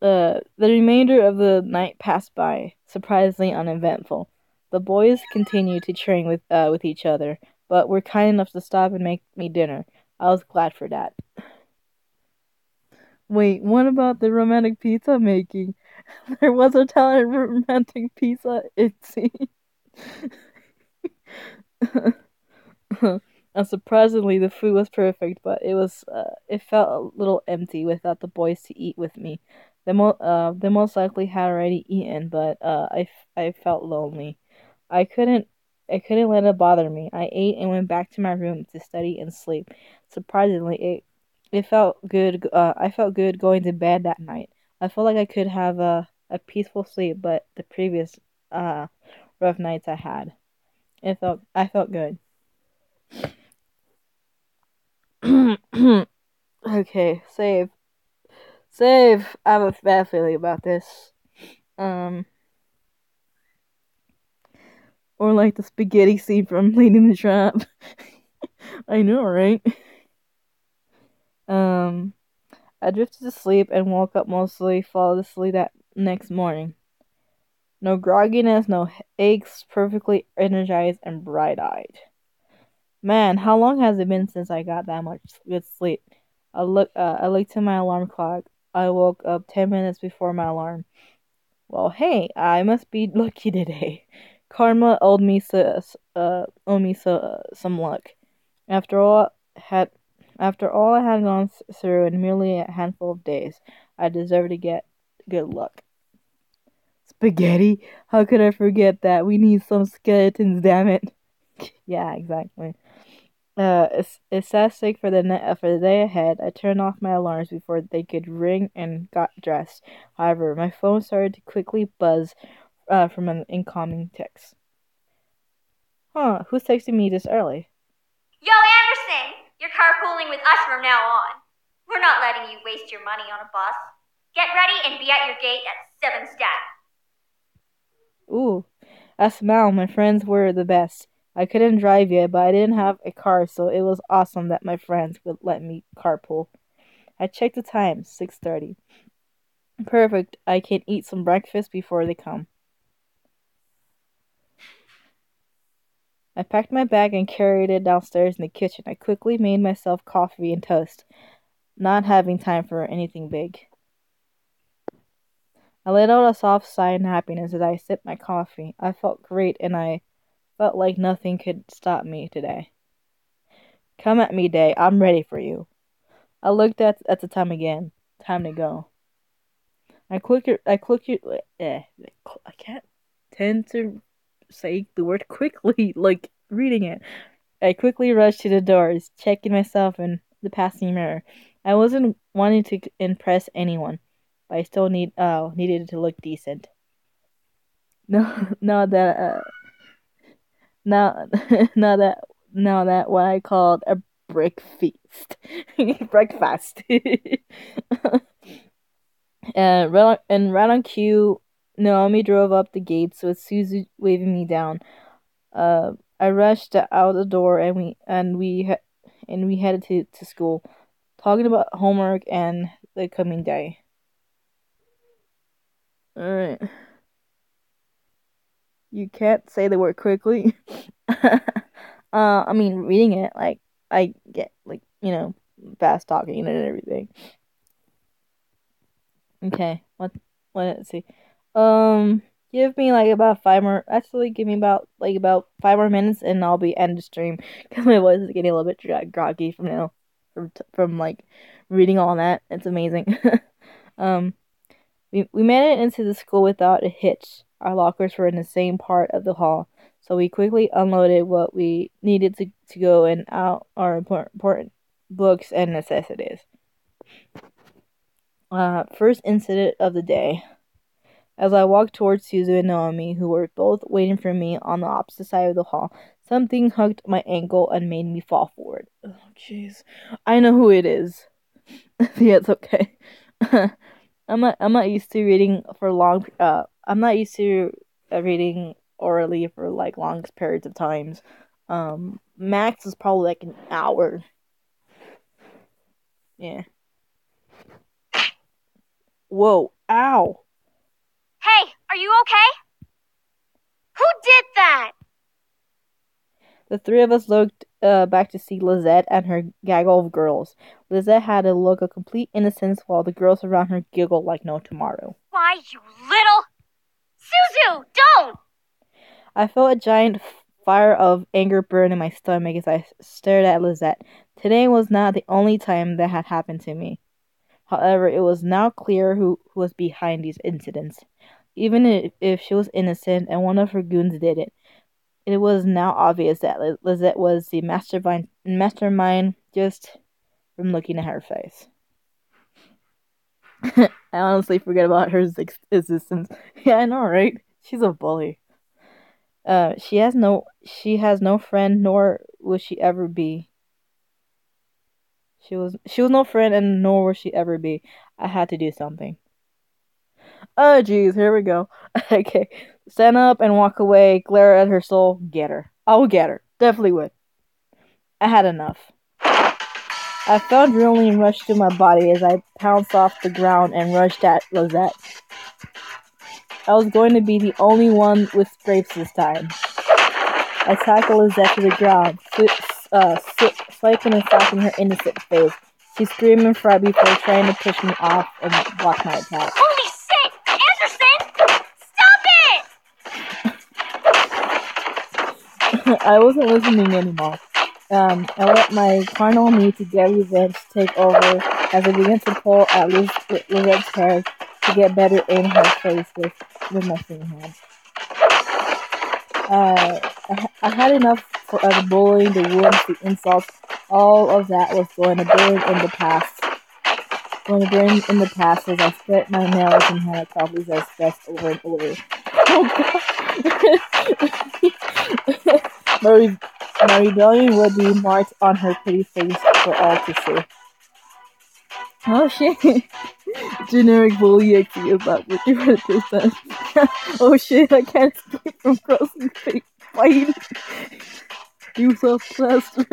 The remainder of the night passed by, surprisingly uneventful. The boys continued to train with each other, but were kind enough to stop and make me dinner. I was glad for that. Wait, what about the romantic pizza making? There was a talent romantic pizza, it seemed. And surprisingly, the food was perfect, but it felt a little empty without the boys to eat with me. They most likely had already eaten, but I felt lonely. I couldn't let it bother me. I ate and went back to my room to study and sleep. Surprisingly, it felt good. I felt good going to bed that night. I felt like I could have a peaceful sleep, but the previous rough nights I had, I felt good. Okay, save. I have a bad feeling about this. Or like the spaghetti scene from Lady in the Trap. I know, right? I drifted to sleep and woke up mostly fall asleep that next morning. No grogginess, no aches, perfectly energized and bright-eyed. Man, how long has it been since I got that much good sleep? I looked at my alarm clock. I woke up 10 minutes before my alarm. Well, hey, I must be lucky today. Karma owed me some luck. After all I had gone through in merely a handful of days, I deserve to get good luck. Spaghetti? How could I forget that? We need some skeletons, damn it. Yeah, exactly. It's that sick for the day ahead. I turned off my alarms before they could ring and got dressed. However, my phone started to quickly buzz from an incoming text. Huh? Who's texting me this early? Yo, Anderson! You're carpooling with us from now on. We're not letting you waste your money on a bus. Get ready and be at your gate at 7 stat. Ooh, I smiled. My friends were the best. I couldn't drive yet, but I didn't have a car, so it was awesome that my friends would let me carpool. I checked the time, 6:30. Perfect. I can eat some breakfast before they come. I packed my bag and carried it downstairs in the kitchen. I quickly made myself coffee and toast, not having time for anything big. I let out a soft sigh in happiness as I sipped my coffee. I felt great, and I felt like nothing could stop me today. Come at me, day. I'm ready for you. I looked at the time again. Time to go. I can't tend to say the word quickly, like reading it. I quickly rushed to the doors, checking myself in the passing mirror. I wasn't wanting to impress anyone, but I still needed to look decent. No, now that now now that now that what I called a breakfast, breakfast. Right on cue, Naomi drove up the gates with Suzu waving me down. I rushed out the door and we headed to school, talking about homework and the coming day. All right. You can't say the word quickly. I mean, reading it, like, I get, like, fast talking and everything. Okay, let's see. Give me, like, about 5 more, actually, give me about 5 more minutes, and I'll be end the stream, because my voice is getting a little bit groggy from, like, reading all that. It's amazing. We made it into the school without a hitch. Our lockers were in the same part of the hall, so we quickly unloaded what we needed to go and out our important books and necessities. First incident of the day. As I walked towards Suzu and Naomi, who were both waiting for me on the opposite side of the hall, something hugged my ankle and made me fall forward. Oh, jeez. I know who it is. Yeah, it's okay. I'm not used to reading for long. I'm not used to reading orally for like long periods of times. Max is probably like an hour. Yeah. Whoa! Ow! Hey, are you okay? Who did that? The three of us looked back to see Lizette and her gaggle of girls. Lizette had a look of complete innocence while the girls around her giggled like no tomorrow. Why, you little... Suzu, don't! I felt a giant fire of anger burn in my stomach as I stared at Lizette. Today was not the only time that had happened to me. However, it was now clear who was behind these incidents. Even if she was innocent and one of her goons did it, it was now obvious that Lizette was the mastermind just from looking at her face. I honestly forget about her existence. Yeah, I know, right? She's a bully. She has no friend, nor will she ever be. She was no friend, and nor will she ever be. I had to do something. Oh, jeez, here we go. Okay, stand up and walk away. Glare at her soul. Get her. I will get her. Definitely would. I had enough. I felt adrenaline rush through my body as I pounced off the ground and rushed at Lizette. I was going to be the only one with scrapes this time. I tackled Lizette to the ground, swiping and slapping her innocent face. She screamed and fried before trying to push me off and block my attack. Holy shit! Anderson! Stop it! I wasn't listening anymore. I let my carnal need to get revenge take over as I began to pull at Lizette's hair to get better in her face with my free hand. I had enough of the bullying, the wounds, the insults. All of that was going to burn in the past. As I spit my nails and had copies as best over and over. My rebellion would be marked on her pretty face for all to see. Oh shit! Generic bully XP is not working for this time. Oh shit, I can't escape from crossing fate. Fight! You self-plaster.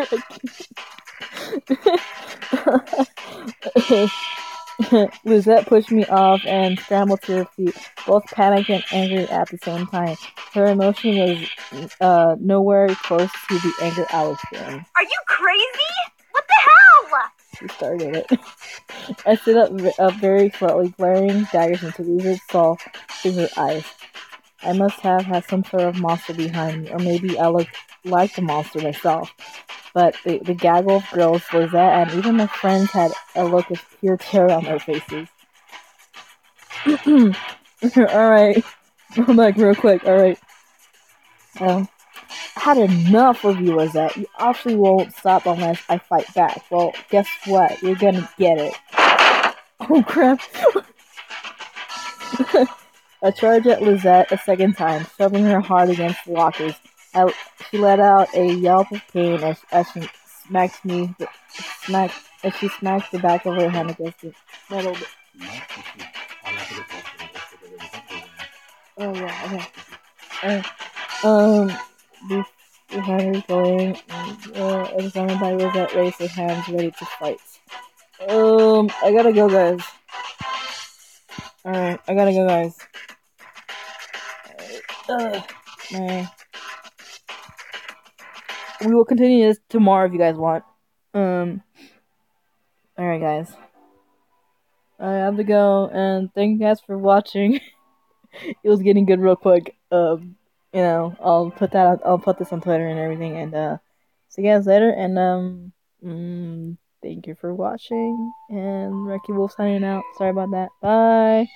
Lizette pushed me off and scrambled to her feet, both panicked and angry at the same time. Her emotion was nowhere close to the anger I was feeling. Are you crazy? What the hell? She started it. I stood up very slowly, glaring daggers into Lizette's soul through her eyes. I must have had some sort of monster behind me, or maybe I looked like the monster myself. But the gaggle of girls, Lizette, and even my friends had a look of pure terror on their faces. Alright. I'm back real quick, alright. I had enough of you, Lizette. You obviously won't stop unless I fight back. Well, guess what? You're gonna get it. Oh crap. I charged at Lizette a second time, shoving her hard against the lockers. She let out a yelp of pain as she smacked the back of her hand against the metal. Oh yeah, okay. Behind her going, examined by Lizette raised her hands ready to fight. I gotta go, guys. Alright, I gotta go, guys. Man. We will continue this tomorrow if you guys want. Alright, guys. I have to go, and thank you guys for watching. It was getting good real quick. I'll put this on Twitter and everything, and see you guys later. And thank you for watching. And Raiki Wolf signing out. Sorry about that. Bye.